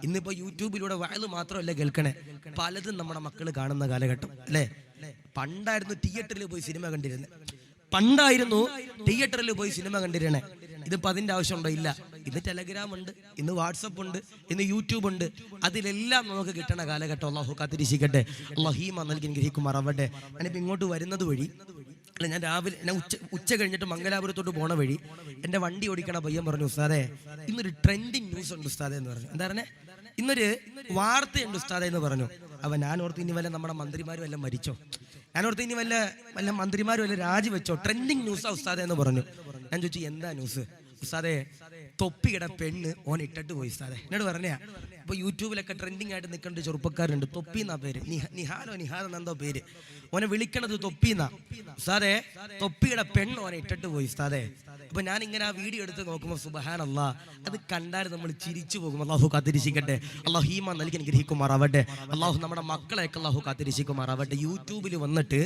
ഇന്നിപ്പോ യൂട്യൂബിലൂടെ വയല് മാത്രമല്ല കേൾക്കണേ, പലതും നമ്മുടെ മക്കൾ കാണുന്ന കാലഘട്ടം അല്ലേ. പണ്ടായിരുന്നു തിയേറ്ററിൽ പോയി സിനിമ കണ്ടിരുന്നത്, ഇതിപ്പോ അതിന്റെ ആവശ്യമുണ്ടോ? ഇല്ല. ഇന്ന് ടെലഗ്രാം ഉണ്ട്, ഇന്ന് വാട്സപ്പ് ഉണ്ട്, ഇന്ന് യൂട്യൂബ് ഉണ്ട്. അതിലെല്ലാം നമുക്ക് കിട്ടണ കാലഘട്ടം. അള്ളാഹു കാത്തിരിക്കട്ടെ, അള്ളാഹീമ നൽകി ഗ്രഹിക്കുമാറാവട്ടെ. ഞാനിപ്പോ ഇങ്ങോട്ട് വരുന്നത് വഴി അല്ല, ഞാൻ രാവിലെ ഉച്ച കഴിഞ്ഞിട്ട് മംഗലാപുരത്തോട്ട് പോണ വഴി എൻ്റെ വണ്ടി ഓടിക്കണ പയ്യൻ പറഞ്ഞു, ഉസ്താദേ ഇന്നൊരു ട്രെൻഡിങ് ന്യൂസ് ഉണ്ട് ഉസ്താദേ എന്ന് പറഞ്ഞു. എന്താ പറഞ്ഞേ? ഇന്നൊരു വാർത്തയുണ്ട് ഉസ്താദേ എന്ന് പറഞ്ഞു. അവൻ ഞാൻ ഓർത്ത് ഇനി വല്ല നമ്മുടെ മന്ത്രിമാരും എല്ലാം മരിച്ചോ, ഞാൻ ഓർത്ത് ഇനി വല്ല മന്ത്രിമാരും വല്ല രാജിവെച്ചോ, ട്രെൻഡിങ് ന്യൂസാ ഉസ്താദേ എന്ന് പറഞ്ഞു. ഞാൻ ചോദിച്ചു എന്താ ന്യൂസ്? ഉസ്താദേ തൊപ്പിയുടെ പെണ്ണ് ഓൻ ഇട്ടിട്ട് പോയി ഉസ്താദേ. എന്നോട് പറഞ്ഞാ ഇപ്പൊ യൂട്യൂബിലൊക്കെ ട്രെൻഡിങ് ആയിട്ട് നിൽക്കേണ്ട ചെറുപ്പക്കാരുണ്ട്, തൊപ്പി എന്നാ പേര്, നിഹാദോ എന്തോ പേര്, ഓനെ വിളിക്കണത് തൊപ്പിന്നാ. ഉസ്താദേ തൊപ്പിയുടെ പെണ്ണ് ഓനെ ഇട്ടിട്ട് പോയി ഉസ്താദേ. അപ്പൊ ഞാൻ ഇങ്ങനെ ആ വീഡിയോ എടുത്ത് നോക്കുമ്പോൾ സുബ്ഹാനല്ലാഹ്, അത് കണ്ടാൽ നമ്മൾ ചിരിച്ചു പോകും. അള്ളാഹു കാത്തിരിക്കട്ടെ, അള്ളാഹു ഈമാൻ നൽകി അനുഗ്രഹിക്കുമാറാവട്ടെ. അള്ളാഹു നമ്മുടെ മക്കളെയൊക്കെ അള്ളാഹു കാത്തിരിക്കുമാറാവട്ടെ. യൂട്യൂബിൽ വന്നിട്ട്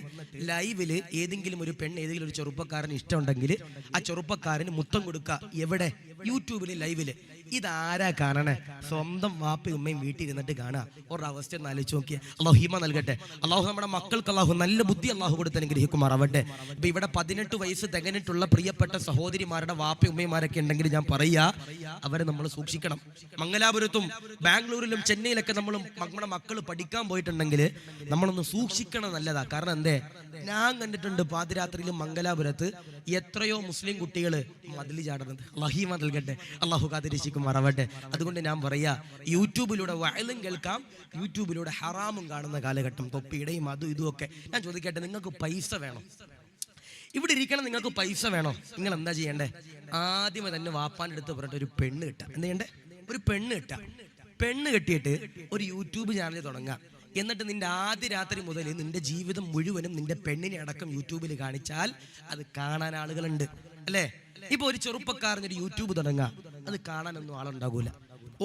ലൈവില് ഏതെങ്കിലും ഒരു പെണ്ണ് ഏതെങ്കിലും ഒരു ചെറുപ്പക്കാരന് ഇഷ്ടമുണ്ടെങ്കിൽ ആ ചെറുപ്പക്കാരന് മുത്തം കൊടുക്കുക. എവിടെ? യൂട്യൂബില് ലൈവില്. ഇതാരാ കാണണേ? സ്വന്തം വാപ്പയും ഉമ്മയും വീട്ടിൽ ഇരുന്നിട്ട് കാണുക. ഒരവസ്ഥ ഒന്ന് ആലോചിച്ച് നോക്കിയേ. അള്ളാഹു ഹീമ നൽകട്ടെ. അള്ളാഹു നമ്മുടെ മക്കൾക്ക് അള്ളാഹു നല്ല ബുദ്ധി അള്ളാഹു കൊടുത്ത് അനുഗ്രഹിക്കുമാറാവട്ടെ. ഇപ്പൊ ഇവിടെ 18 വയസ്സ് തികഞ്ഞിട്ടുള്ള പ്രിയപ്പെട്ട സഹോദരിമാരുടെ വാപ്പയും ഉമ്മയുമാരൊക്കെ ഉണ്ടെങ്കിൽ ഞാൻ പറയാ, അവരെ നമ്മൾ സൂക്ഷിക്കണം. മംഗലാപുരത്തും ബാംഗ്ലൂരിലും ചെന്നൈയിലൊക്കെ നമ്മുടെ മക്കൾ പഠിക്കാൻ പോയിട്ടുണ്ടെങ്കിൽ നമ്മളൊന്ന് സൂക്ഷിക്കണം, നല്ലതാ. കാരണം എന്തേ, ഞാൻ കണ്ടിട്ടുണ്ട് പാതിരാത്രിയിലും മംഗലാപുരത്ത് എത്രയോ മുസ്ലിം കുട്ടികൾ മതിൽ ചാടുന്നത്. അള്ളാഹീമ നൽകട്ടെ, അള്ളാഹു കാത്തിരിക്കുമാറാവട്ടെ. അതുകൊണ്ട് ഞാൻ പറയാ, യൂട്യൂബിലൂടെ വയലും കേൾക്കാം, യൂട്യൂബിലൂടെ ഹറാമും കാണുന്ന കാലഘട്ടം, തൊപ്പിയുടെയും അതും ഇതും ഒക്കെ. ഞാൻ ചോദിക്കട്ടെ, നിങ്ങൾക്ക് പൈസ വേണോ? ഇവിടെ ഇരിക്കണം, നിങ്ങൾക്ക് പൈസ വേണോ? നിങ്ങൾ എന്താ ചെയ്യണ്ടേ? ആദ്യമേ തന്നെ വാപ്പാൻ്റെ അടുത്ത് പറഞ്ഞിട്ട് ഒരു പെണ്ണ് കിട്ടാം. എന്ത് ചെയ്യണ്ടേ? ഒരു പെണ്ണ് കിട്ടാം. പെണ്ണ് കെട്ടിയിട്ട് ഒരു യൂട്യൂബ് ചാനൽ തുടങ്ങാം. എന്നിട്ട് നിന്റെ ആദ്യ രാത്രി മുതൽ നിന്റെ ജീവിതം മുഴുവനും നിന്റെ പെണ്ണിനെ അടക്കം യൂട്യൂബിൽ കാണിച്ചാൽ അത് കാണാൻ ആളുകളുണ്ട് അല്ലേ. ഇപ്പൊ ഒരു ചെറുപ്പക്കാരനൊരു യൂട്യൂബ് തുടങ്ങാം, അത് കാണാനൊന്നും ആളുണ്ടാകൂല.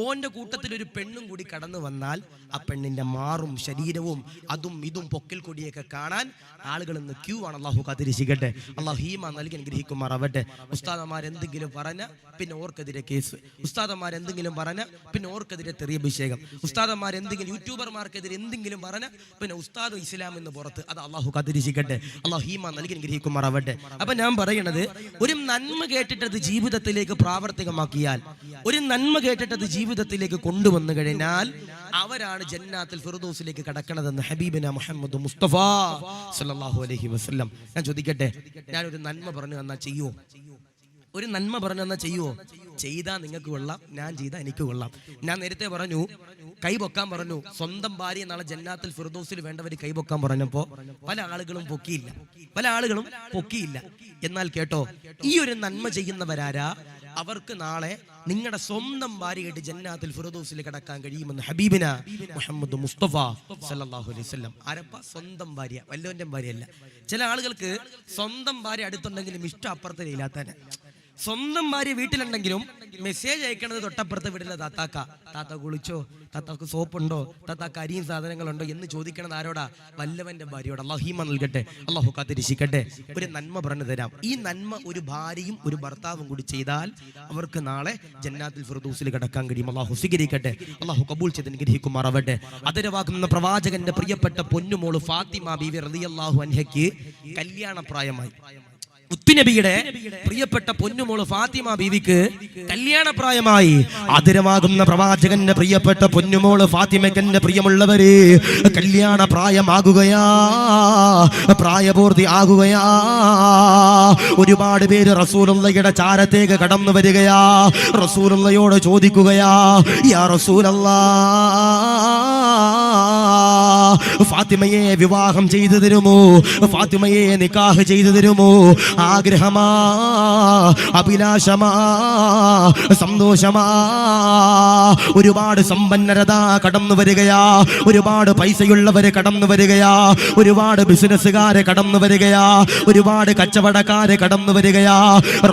ഓന്റെ കൂട്ടത്തിൽ ഒരു പെണ്ണും കൂടി കടന്നു വന്നാൽ ആ പെണ്ണിന്റെ മാറും ശരീരവും അതും ഇതും പൊക്കിൽ കൊടിയൊക്കെ കാണാൻ ആളുകൾ ഇന്ന് ക്യൂ ആണ്. അള്ളാഹു കാത്തിരിക്കട്ടെ, അള്ളാഹു ഹീമ നൽകി അനുഗ്രഹിക്കുമാറാവട്ടെ. ഉസ്താദന്മാരെന്തെങ്കിലും പറഞ്ഞ പിന്നെ ഓർക്കെതിരെ കേസ്, ഉസ്താദന്മാരെന്തെങ്കിലും പറഞ്ഞ പിന്നെ ഓർക്കെതിരെ തെറിയഭിഷേകം, ഉസ്താദന്മാരെന്തെങ്കിലും യൂട്യൂബർമാർക്കെതിരെ എന്തെങ്കിലും പറഞ്ഞ പിന്നെ ഉസ്താദ് ഇസ്ലാം എന്ന് പുറത്ത്. അത് അള്ളാഹു കാത്തിരിക്കട്ടെ, അള്ളാഹു ഹീമ നൽകി അനുഗ്രഹിക്കുമാറാവട്ടെ. അപ്പൊ ഞാൻ പറയണത്, ഒരു നന്മ കേട്ടിട്ടത് ജീവിതത്തിലേക്ക് പ്രാവർത്തികമാക്കിയാൽ, ഒരു നന്മ കേട്ടിട്ടത് ജീവിതത്തിലേക്ക് കൊണ്ടുവന്നു കഴിഞ്ഞാൽ അവരാണ് ജന്നാത്തുൽ ഫിർദൗസിലേക്ക് കടക്കണതെന്ന് ഹബീബിന മുഹമ്മദ് മുസ്തഫ സല്ലല്ലാഹു അലൈഹി വസല്ലം. ഞാൻ ചോദിക്കട്ടെ, ഞാനൊരു നന്മ പറഞ്ഞു തന്നാ ചെയ്യുവോ? ഒരു നന്മ പറഞ്ഞു തന്നാ ചെയ്യുവോ? ചെയ്താൽ നിങ്ങൾക്ക് കൊള്ളാം, ഞാൻ ചെയ്താൽ എനിക്ക് കൊള്ളാം. ഞാൻ നേരത്തെ പറഞ്ഞു, കൈപൊക്കാൻ പറഞ്ഞു. സ്വന്തം ഭാര്യ നാളെ ജന്നാത്തുൽ ഫിർദൗസിൽ വേണ്ടവർ കൈപൊക്കാൻ പറഞ്ഞപ്പോ പല ആളുകളും പൊക്കിയില്ല. എന്നാൽ കേട്ടോ, ഈ ഒരു നന്മ ചെയ്യുന്നവരാരാ? അവർക്ക് നാളെ നിങ്ങളുടെ സ്വന്തം ഭാര്യയായിട്ട് ജന്നാത്തുൽ ഫിർദൗസിൽ കടക്കാൻ കഴിയുമെന്ന് ഹബീബിന മുഹമ്മദ് മുസ്തഫ സല്ലല്ലാഹു അലൈഹി വസല്ലം. ആരപ്പ? സ്വന്തം ഭാര്യ, വല്ലവന്റെ ഭാര്യയല്ല. ചില ആളുകൾക്ക് സ്വന്തം ഭാര്യ അടുത്തുണ്ടെങ്കിലും ഇഷ്ടം അപ്പുറത്തെ ഇല്ലാത്തന്നെ. സ്വന്തം ഭാര്യ വീട്ടിലുണ്ടെങ്കിലും മെസ്സേജ് അയക്കണത് തൊട്ടപ്പുറത്തെ വീട്ടിലെ താത്ത കുളിച്ചോ, താത്താക്ക് സോപ്പുണ്ടോ, താത്താക്ക് അരിയും സാധനങ്ങളുണ്ടോ എന്ന് ചോദിക്കണത് ആരോടാ? വല്ലവന്റെ ഭാര്യയോട്. അള്ളാഹു ഹീമ നൽകട്ടെ, അള്ളാഹു കാത്തിരിക്കട്ടെ. ഒരു നന്മ പറഞ്ഞു തരാം. ഈ നന്മ ഒരു ഭാര്യയും ഒരു ഭർത്താവും കൂടി ചെയ്താൽ അവർക്ക് നാളെ ജന്നാത്തുൽ ഫിർദൗസിൽ കടക്കാൻ കഴിയും. അള്ളാഹു സ്വീകരിക്കട്ടെ, അള്ളാഹു കബൂൽ ചെയ്ത് അനുഗ്രഹിക്കുമാറാവട്ടെ. ആദരവാകുന്ന പ്രവാചകന്റെ പ്രിയപ്പെട്ട പൊന്നുമോള് ഫാത്തിമ ബീവി റളിയല്ലാഹു അൻഹയ്ക്ക് കല്യാണപ്രായമായി. മുത്തുനബിയുടെ പ്രിയപ്പെട്ട പൊന്നുമോള് ഫാത്തിമ ബീവിക്ക് കല്യാണപ്രായമായി. ആദരവാകുന്ന പ്രവാചകന്റെ പ്രിയപ്പെട്ട പൊന്നുമോള് ഫാത്തിമയ്ക്കെന്റെ പ്രിയമുള്ളവര് കല്യാണപ്രായമാകുകയാ, പ്രായപൂർത്തി ആകുകയാ. ഒരുപാട് പേര് റസൂലുള്ളാഹിയുടെ ചാരത്തേക്ക് കടന്നു വരികയാ. റസൂലുള്ളാഹിയോട് ചോദിക്കുകയാ, യാ റസൂലല്ലാഹ്, ഫാത്തിമയെ വിവാഹം ചെയ്തു തരുമോ? ഫാത്തിമയെ നിക്കാഹ് ചെയ്തു തരുമോ? ആഗ്രഹമാ, അഭിലാഷമാ, സന്തോഷമാ. ഒരുപാട് സമ്പന്നരത കടന്നു വരികയാ, ഒരുപാട് പൈസയുള്ളവര് കടന്നു വരികയാ, ഒരുപാട് ബിസിനസ്സുകാരെ കടന്നു വരികയാ, ഒരുപാട് കച്ചവടക്കാരെ കടന്നു വരികയാ.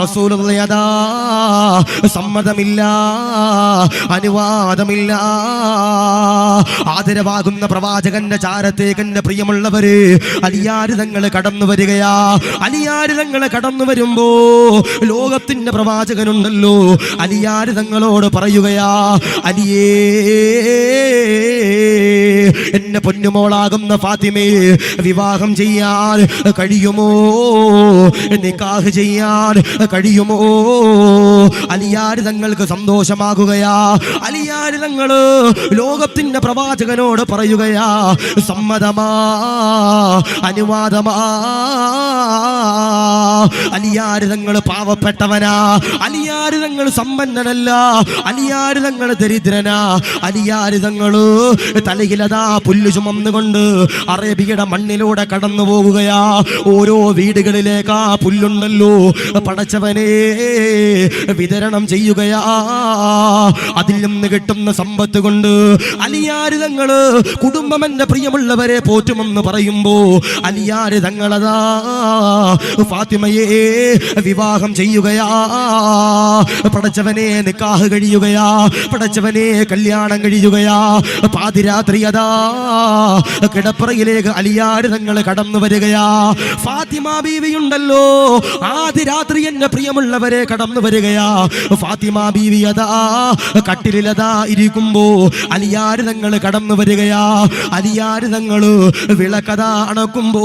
റസൂലുള്ളാഹിയതാ സമ്മതമില്ല, അനുവാദമില്ല. ആദരവാകുന്ന പ്രവാചകൻ പ്രവാചകന്റെ ചാരത്തേക്ക് എന്റെ പ്രിയമുള്ളവര് അലിയാര് തങ്ങൾ കടന്നു വരികയാ. അലിയാര് തങ്ങൾ കടന്നു വരുമ്പോ ലോകത്തിന്റെ പ്രവാചകനുണ്ടല്ലോ, അലിയാര് തങ്ങളോട് പറയുകയാ, അലിയേ എന്നെ പൊന്നുമോളാകുന്ന ഫാത്തിമയെ വിവാഹം ചെയ്യാൻ കഴിയുമോ, നിക്കാഹ് ചെയ്യാൻ കഴിയുമോ? അലിയാര് തങ്ങൾക്ക് സന്തോഷമാകുകയാ. അലിയാര് തങ്ങള് ലോകത്തിന്റെ പ്രവാചകനോട് പറയുകയാ, സമ്മതമാ, അനുവാദമാ. അലിയാര് തങ്ങൾ പാവപ്പെട്ടവനാ, അലിയാര് തങ്ങൾ സമ്പന്നനല്ല, അലിയാര് തങ്ങൾ ദരിദ്രനാ. അലിയാര് തങ്ങള് തലയിലതാ പുല്ല് ചുമന്നുകൊണ്ട് അറേബ്യയുടെ മണ്ണിലൂടെ കടന്നു പോകുകയാ. ഓരോ വീടുകളിലേക്ക് ആ പുല്ലുണ്ടല്ലോ പടച്ചവനെ വിതരണം ചെയ്യുകയാ. അതിൽ നിന്ന് കിട്ടുന്ന സമ്പത്ത് കൊണ്ട് അലിയാര് തങ്ങള് കുടുംബം എന്റെ പ്രിയമുള്ളവരെ പോറ്റുമെന്ന് പറയുമ്പോ അലിയാര് തങ്ങളതാ ഫാത്തിമയെ വിവാഹം ചെയ്യുകയാ. പടച്ചവനെ നിക്കാഹ് കഴിയുകയാ, പടച്ചവനെ കല്യാണം കഴിയുകയാ. പാതിരാത്രി അതാ കിടപ്പറയിലേക്ക് അലിയാര് തങ്ങൾ കടന്നു വരികയാ. ഫാത്തിമ ബീവിയുണ്ടല്ലോ ആദ്യരാത്രി എന്റെ പ്രിയമുള്ളവരെ കടന്നു വരികയാ. ഫാത്തിമ ബീവി അതാ കട്ടിലതാ ഇരിക്കുമ്പോ അലിയാര് തങ്ങൾ കടന്നു വരികയാ. അലിയാര് തങ്ങള് വിളക്കതാ അണക്കുമ്പോ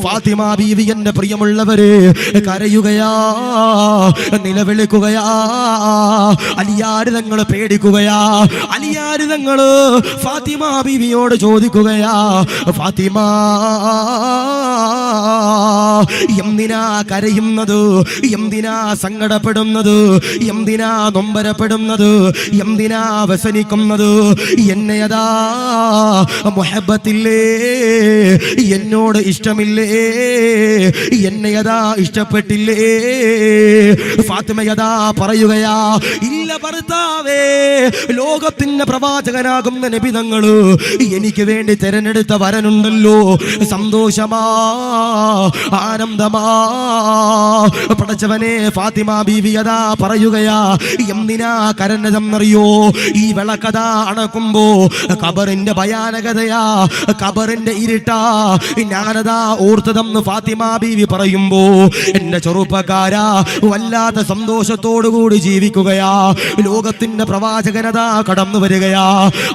ഫാത്തിമ ബീവി എന്റെ പ്രിയമുള്ളവര് കരയുകയാ, നിലവിളിക്കുകയാ. അലിയാര് തങ്ങൾ പേടിക്കുകയാ. അലിയാര് തങ്ങള് ഫാത്തിമ ബീവിയോട് ചോദിക്കുകയാ, ഫാത്തിമ എന്തിനാ കരയുന്നത്, എന്തിനാ സങ്കടപ്പെടുന്നത്, എന്തിനാ നൊമ്പരപ്പെടുന്നത്, എന്തിനാ വ്യസനിക്കുന്നത്? എന്നെയതാ മുഹബ്ബത്തില്ലേ, എന്നോട് ഇഷ്ടമില്ലേ, എന്നെയതാ ഇഷ്ടപ്പെട്ടില്ലേ? ഫാത്തിമയതാ പറയുകയാ, ഇല്ല ഭർത്താവേ, ലോകത്തിന്റെ പ്രവാചകനാകുന്ന നബി തങ്ങള് എനിക്ക് വേണ്ടി തെരഞ്ഞെടുത്ത വരനുണ്ടല്ലോ, സന്തോഷമാ, ആനന്ദമാ. പടച്ചവനെ ഫാത്തിമ ബീവി അതാ പറയുകയാ, എന്തിനാ കരഞ്ഞതെന്നറിയോ? ഈ വിളക്കഥ അണക്കുമ്പോ ഖബറിന്റെ ഭയാനകതയാ, ഖബറിന്റെ ഇരുട്ടാ ഞാനതാ ഓർത്തതെന്ന് ഫാത്തിമ ബീവി പറയുമ്പോ എന്റെ ചെറുപ്പക്കാരാ വല്ലാത്ത സന്തോഷത്തോടുകൂടി ജീവിക്കുകയാ. ലോകത്തിന്റെ പ്രവാചകനതാ കടന്നു വരികയാ.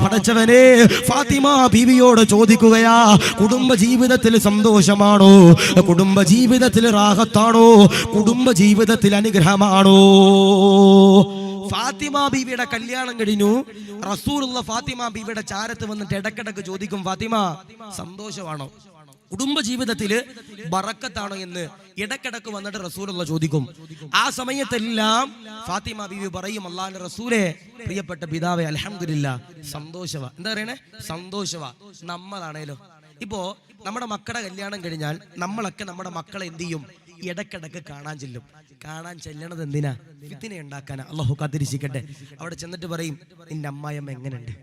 പടച്ചവനെ ഫാത്തിമ ബീവിയോട് ചോദിക്കുകയാ, കുടുംബ ജീവിതത്തിൽ സന്തോഷമാണോ, കുടുംബ ജീവിതത്തിൽ റാഹത്താണോ, കുടുംബ ജീവിതത്തിൽ അനുഗ്രഹമാണോ? ഫാത്തിമ ബീവിയുടെ കല്യാണം കഴിഞ്ഞു. റസൂലുള്ള ഫാത്തിമ ബീവിയുടെ ചാരത്ത് വന്നിട്ട് ഇടക്കിടക്ക് ചോദിക്കും, ഫാത്തിമ സന്തോഷമാണോ, കുടുംബ ജീവിതത്തില് ബറക്കത്താണോ എന്ന് ഇടക്കിടക്ക് വന്നിട്ട് റസൂലുള്ള ചോദിക്കും. ആ സമയത്തെല്ലാം ഫാത്തിമ ബീവി പറയും, അല്ലാഹുവിന്റെ റസൂലേ, പ്രിയപ്പെട്ട പിതാവേ, അൽഹംദുലില്ലാ, സന്തോഷവാ. എന്താ പറയണേ? സന്തോഷവാ. നമ്മളാണേലോ ഇപ്പോ നമ്മുടെ മക്കളുടെ കല്യാണം കഴിഞ്ഞാൽ നമ്മളൊക്കെ നമ്മുടെ മക്കളെ എന്ത് ചെയ്യും? ഇടക്കിടക്ക് കാണാൻ ചെല്ലും. കാണാൻ ചെല്ലണത് എന്തിനാ? ഫിത്ന ഉണ്ടാക്കാനാ. അല്ലാഹു കാത്തിരിക്കട്ടെ. അവിടെ ചെന്നിട്ട് പറയും, നിന്റെ അമ്മായിയമ്മ എങ്ങനെയുണ്ട്,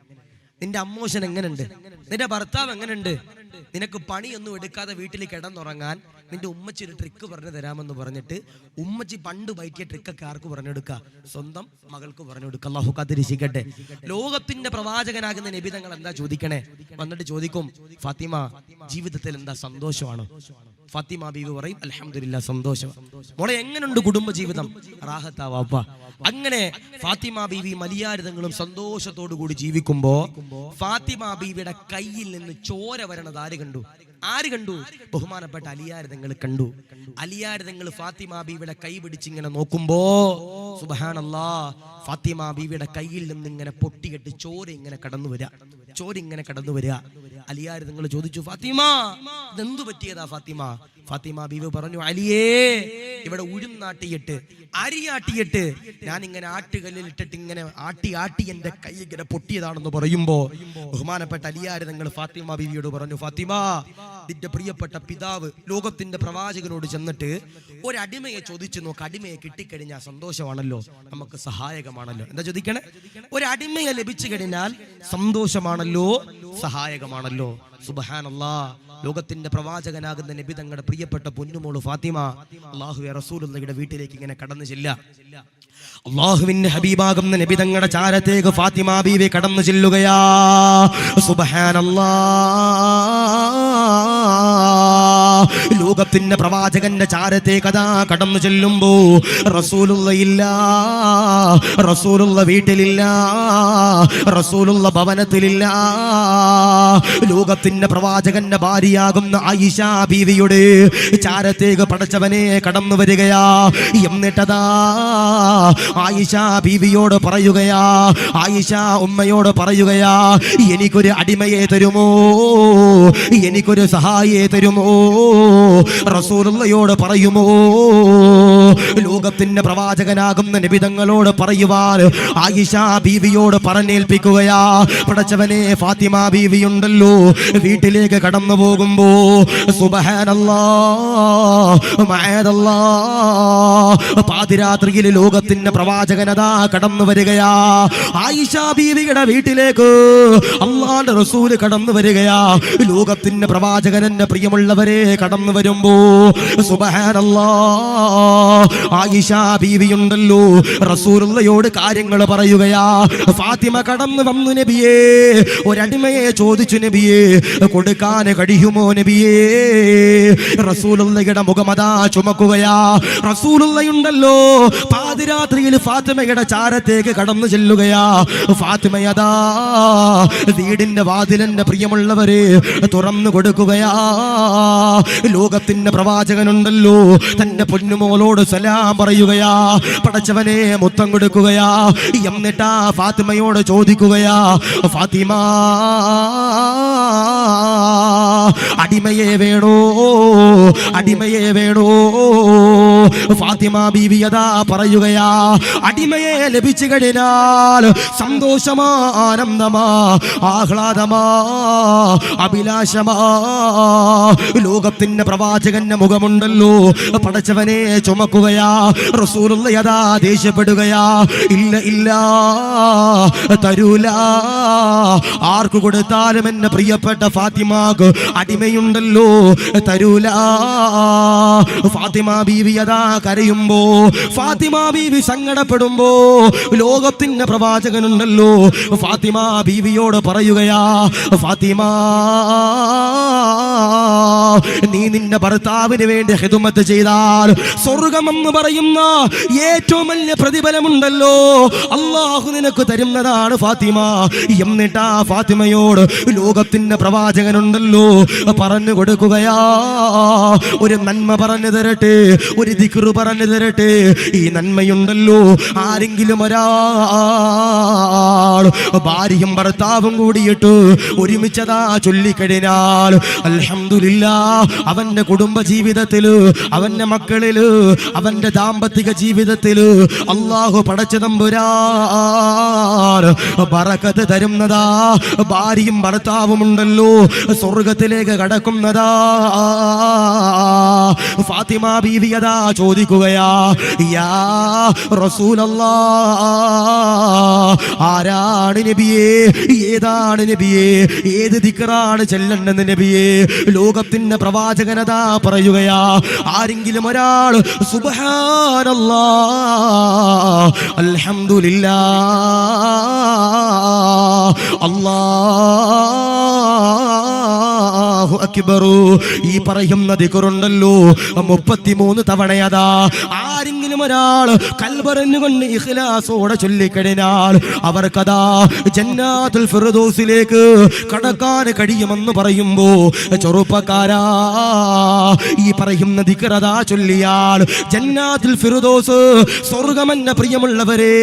നിന്റെ അമ്മോശൻ എങ്ങനെയുണ്ട്, നിന്റെ ഭർത്താവ് എങ്ങനെയുണ്ട്, നിനക്ക് പണിയൊന്നും എടുക്കാതെ വീട്ടിൽ കിടന്നുറങ്ങാൻ നിന്റെ ഉമ്മച്ചി ഒരു ട്രിക്ക് പറഞ്ഞു തരാമെന്ന് പറഞ്ഞിട്ട് ഉമ്മച്ചി പണ്ട് പയറ്റിയ ട്രിക്കൊക്കെ ആർക്ക് പറഞ്ഞെടുക്കുക? സ്വന്തം മകൾക്ക് പറഞ്ഞെടുക്കുക. അല്ലാഹു കാത്തിരിക്കട്ടെ. ലോകത്തിന്റെ പ്രവാചകനാകുന്ന നബി തങ്ങൾ എന്താ ചോദിക്കണേ? വന്നിട്ട് ചോദിക്കും, ഫാത്തിമ ജീവിതത്തിൽ എന്താ സന്തോഷമാണോ? ഫാത്തിമ ബീവി പറയും, അൽഹംദുലില്ലാ, സന്തോഷം. മോളെ എങ്ങനെയുണ്ട് കുടുംബ ജീവിതം? റാഹത്താ വാപ്പ. അങ്ങനെ ഫാത്തിമ ബീവി മലിയാരിതങ്ങളും സന്തോഷത്തോടു കൂടി ജീവിക്കുമ്പോ ഫാത്തിമ ബീവിയുടെ കയ്യിൽ നിന്ന് ചോര വരണത് ആര് കണ്ടു? ആര് കണ്ടു? ബഹുമാനപ്പെട്ട അലിയാരിതങ്ങൾ കണ്ടു. അലിയാരിതങ്ങൾ ഫാത്തിമ ബീവിയുടെ കൈ പിടിച്ചിങ്ങനെ നോക്കുമ്പോ സുബ്ഹാനല്ലാഹ്, ഫാത്തിമ ബീവിയുടെ കയ്യിൽ നിന്ന് ഇങ്ങനെ പൊട്ടിയിട്ട് ചോര ഇങ്ങനെ കടന്നു വരിക, ചോര ഇങ്ങനെ കടന്നു വരിക. അലിയാരിതങ്ങൾ ചോദിച്ചു, ഫാത്തിമ ഇതെന്തു പറ്റിയതാ ഫാത്തിമ? ഫാത്തിമ ബീവി പറഞ്ഞു, അലിയേ, ഇവിടെ ഉഴുന്നാട്ടിയിട്ട് അരിയാട്ടിയിട്ട് ഞാൻ ഇങ്ങനെ ആട്ടുകല്ലിൽ ഇട്ടിട്ട് ഇങ്ങനെ ആട്ടി എന്റെ കൈ ഇങ്ങനെ പൊട്ടിയതാണെന്ന് പറയുമ്പോ ബഹുമാനപ്പെട്ട അലിയാരിതങ്ങൾ ഫാത്തിമ ബീവിയോട് പറഞ്ഞു, ഫാത്തിമ, നിന്റെ പ്രിയപ്പെട്ട പിതാവ് ലോകത്തിന്റെ പ്രവാചകനോട് ചെന്നിട്ട് ഒരടിമയെ ചോദിച്ചു നോക്ക്. അടിമയെ കിട്ടിക്കഴിഞ്ഞാൽ സന്തോഷമാണല്ലോ, നമുക്ക് സഹായകമാണല്ലോ. എന്താ ചോദിക്കണേ? ഒരടിമയെ ലഭിച്ചു കഴിഞ്ഞാൽ സന്തോഷമാണല്ലോ, സഹായകമാണല്ലോ. സുബ്ഹാനല്ലാഹ്, ലോകത്തിന്റെ പ്രവാചകനാകുന്ന നബി തങ്ങളുടെ പ്രിയപ്പെട്ട പൊന്നുമോള് ഫാത്തിമ അല്ലാഹുവേ റസൂലുള്ളാഹിയുടെ വീട്ടിലേക്ക് ഇങ്ങനെ കടന്നു ചെല്ലുക. അല്ലാഹുവിന്റെ ഹബീബാകുന്ന നബി തങ്ങളുടെ ചാരത്തേക്ക് ഫാത്തിമ ബീവി കടന്നു ചെല്ലുകയാ. സുബ്ഹാനല്ലാഹ്, ലോകത്തിന്റെ പ്രവാചകന്റെ ചാരത്തേക്ക് അതാ കടന്നു ചെല്ലുമ്പോ റസൂലുള്ളാഹിയില്ല, റസൂലുള്ള വീട്ടിലില്ല, റസൂലുള്ള ഭവനത്തിലില്ല. ലോകത്തിന്റെ പ്രവാചകന്റെ ഭാര്യയാകുന്ന ആയിഷ ബീവിയുടെ ചാരത്തേക്ക് പടച്ചവനെ കടന്നു വരികയാ. എന്നിട്ടതാ ആയിഷ ബീവിയോട് പറയുകയാ, ആയിഷ ഉമ്മയോട് പറയുകയാ, എനിക്കൊരു അടിമയെ തരുമോ, എനിക്കൊരു സഹായിയെ തരുമോ, റസൂലുള്ളാഹിയോട് പറയുമോ? ലോകത്തിന്റെ പ്രവാചകനാകുന്ന നബി തങ്ങളോട് പറയുവാൻ ആയിഷ ബീവിയോട് പറഞ്ഞേൽപ്പിക്കുകയാ. പടച്ചവനെ, ഫാത്തിമ ബീവിയുണ്ടല്ലോ വീട്ടിലേക്ക് കടന്നു പോകുമ്പോ സുബ്ഹാനല്ലാഹ് മഅദല്ലാഹ്, പാതിരാത്രിയിൽ ലോകത്തിന്റെ പ്രവാചകനതാ കടന്നു വരികയാ. ആയിഷ ബീവിയുടെ വീട്ടിലേക്ക് അല്ലാഹുവിന്റെ റസൂൽ കടന്നു വരികയാ. ലോകത്തിന്റെ പ്രവാചകൻ എന്റെ പ്രിയമുള്ളവരെ കടന്നു വരുമ്പോ സുബ്ഹാനല്ലാഹ്, ആയിഷ ബീവിയുണ്ടല്ലോ റസൂലുള്ളാഹിയോട് കാര്യങ്ങൾ പറയുകയാ. ഫാത്തിമ കടന്നു വന്നു നബിയേ, ഒരടിമയെ ചോദിച്ചു നബിയേ, കൊടുക്കാൻ കഴിയുമോ നബിയേ? റസൂലുള്ളാഹിയുടെ മുഖമതാ ചുമക്കുകയാ. റസൂലുള്ളാഹിയുണ്ടല്ലോ പാതിരാത്രിയിൽ ഫാത്തിമയുടെ ചാരത്തേക്ക് കടന്നു ചെല്ലുകയാ. ഫാത്തിമയതാ വീടിന്റെ വാതിലിന്റെ പ്രിയമുള്ളവരെ തുറന്നു കൊടുക്കുകയാ. ലോകത്തിന്റെ പ്രവാചകനുണ്ടല്ലോ തന്റെ പൊന്നുമോളോട് സലാം പറയുകയാ. പടച്ചവനെ മുത്തം കൊടുക്കുകയാ. എന്നിട്ടാ ഫാത്തിമയോട് ചോദിക്കുകയാ, ഫാത്തിമ അടിമയെ വേണോ, അടിമയെ വേണോ? ഫാത്തിമ ബീവി അതാ പറയുകയാ, അടിമയെ ലഭിച്ചു കഴിഞ്ഞാൽ സന്തോഷമാ, ആനന്ദമാ, ആഹ്ലാദമാ, അഭിലാഷമാ. ലോകത്തിന്റെ പ്രവാചകന്റെ മുഖമുണ്ടല്ലോ പടച്ചവനെ ചുമക്കുകയാ. റസൂലുള്ളാഹി അതാ ദേഷ്യപ്പെടുകയാ, ഇല്ല ഇല്ല തരൂല, ആർക്ക് കൊടുത്താലും എന്റെ പ്രിയപ്പെട്ട ഫാത്തിമാക്ക് അടിമയുണ്ടല്ലോ തരൂല. ഫാത്തിമ ബീവി അതാ കരയുമ്പോ, ഫാത്തിമ ബീവി സങ്കടപ്പെടുമ്പോ ലോകത്തിന്റെ പ്രവാചകനുണ്ടല്ലോ ഫാത്തിമ ബീവിയോട് പറയുകയാ, ഫാത്തിമ നീ നിന്റെ ഭർത്താവിന് വേണ്ടി ഖിദ്മത്ത് ചെയ്താൽ സ്വർഗമെന്ന് പറയുന്ന ഏറ്റവും വലിയ പ്രതിഫലമുണ്ടല്ലോ അല്ലാഹു നിനക്ക് തരുന്നതാണ് ഫാത്തിമ. എന്നിട്ടാ ഫാത്തിമയോട് ലോകത്തിന്റെ പ്രവാചകനുണ്ടല്ലോ പറഞ്ഞു കൊടുക്കുകയാ, ഒരു നന്മ പറഞ്ഞു തരട്ടെ, ഒരു ദിക്ർ പറഞ്ഞു തരട്ടെ. ഈ നന്മയുണ്ടല്ലോ ആരെങ്കിലും ഒരാൾ ഭാര്യയും ഭർത്താവും കൂടിയിട്ട് ഒരുമിച്ചതാ ചൊല്ലിക്കഴിഞ്ഞാൽ അൽഹംദുലില്ലാഹ് അവന്റെ കുടുംബ ജീവിതത്തില്, അവന്റെ മക്കളില്, അവന്റെ ദാമ്പത്തിക ജീവിതത്തില് അല്ലാഹു പടച്ച തമ്പുരാൻ ബറക്കത്ത് തരുന്നതാ. ഭാര്യയും ഭർത്താവും ഉണ്ടല്ലോ സ്വർഗത്തിലേക്ക് കടക്കുന്നതാ. ഫാത്തിമ ബീവി അതാ ചോദിക്കുകയാ, യാ റസൂലല്ലാഹ്, ആരാണ് നബിയേ, ഏതാണ് നബിയേ, ഏത് ദിക്റാണ് ചെല്ലേണ്ടത് നബിയേ? ലോകത്തിന്റെ പ്രവാചകനതാ പറയുകയാ, ആരെങ്കിലും ഒരാൾ സുബ്ഹാനല്ലാഹ്, അൽഹംദുലില്ലാഹ്, അല്ലാഹു അക്ബർ, ഈ പറയുന്ന ദിക്റുണ്ടല്ലോ 33 തവണയതാ ആരെങ്കിലും ഒരാൾ കൽബറിഞ്ഞുകൊണ്ട് ഇഖ്ലാസോടെ ചൊല്ലിക്കഴിഞ്ഞാൽ അവർക്കതാ ജന്നാത്തുൽ ഫിർദൗസിലേക്ക് കടക്കാൻ കഴിയുമെന്ന് പറയുമ്പോ, ചെറുപ്പക്കാരാ ഈ പറയുന്ന ദിക്റതാ ചൊല്ലിയാൽ ജന്നാത്തുൽ ഫിർദൗസ് സ്വർഗ്ഗമെന്ന പ്രിയമുള്ളവരെ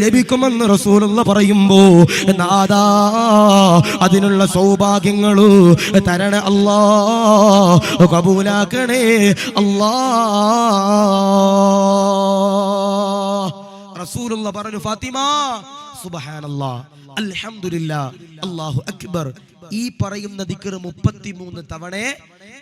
ലഭിക്കുമെന്ന് റസൂലുള്ള പറയുമ്പോ, നാദാ അതിനുള്ള സൗഭാഗ്യങ്ങൾ തരണ അല്ലാഹ്, കബൂലാക്കണേ അല്ലാഹ്. റസൂലുള്ള പറഞ്ഞു, ഫാത്തിമ സുബ്ഹാനല്ലാഹ്, അൽഹംദുലില്ലാഹ്, അല്ലാഹു അക്ബർ, ഈ പറയുന്ന ദിക്ർ 33 തവണ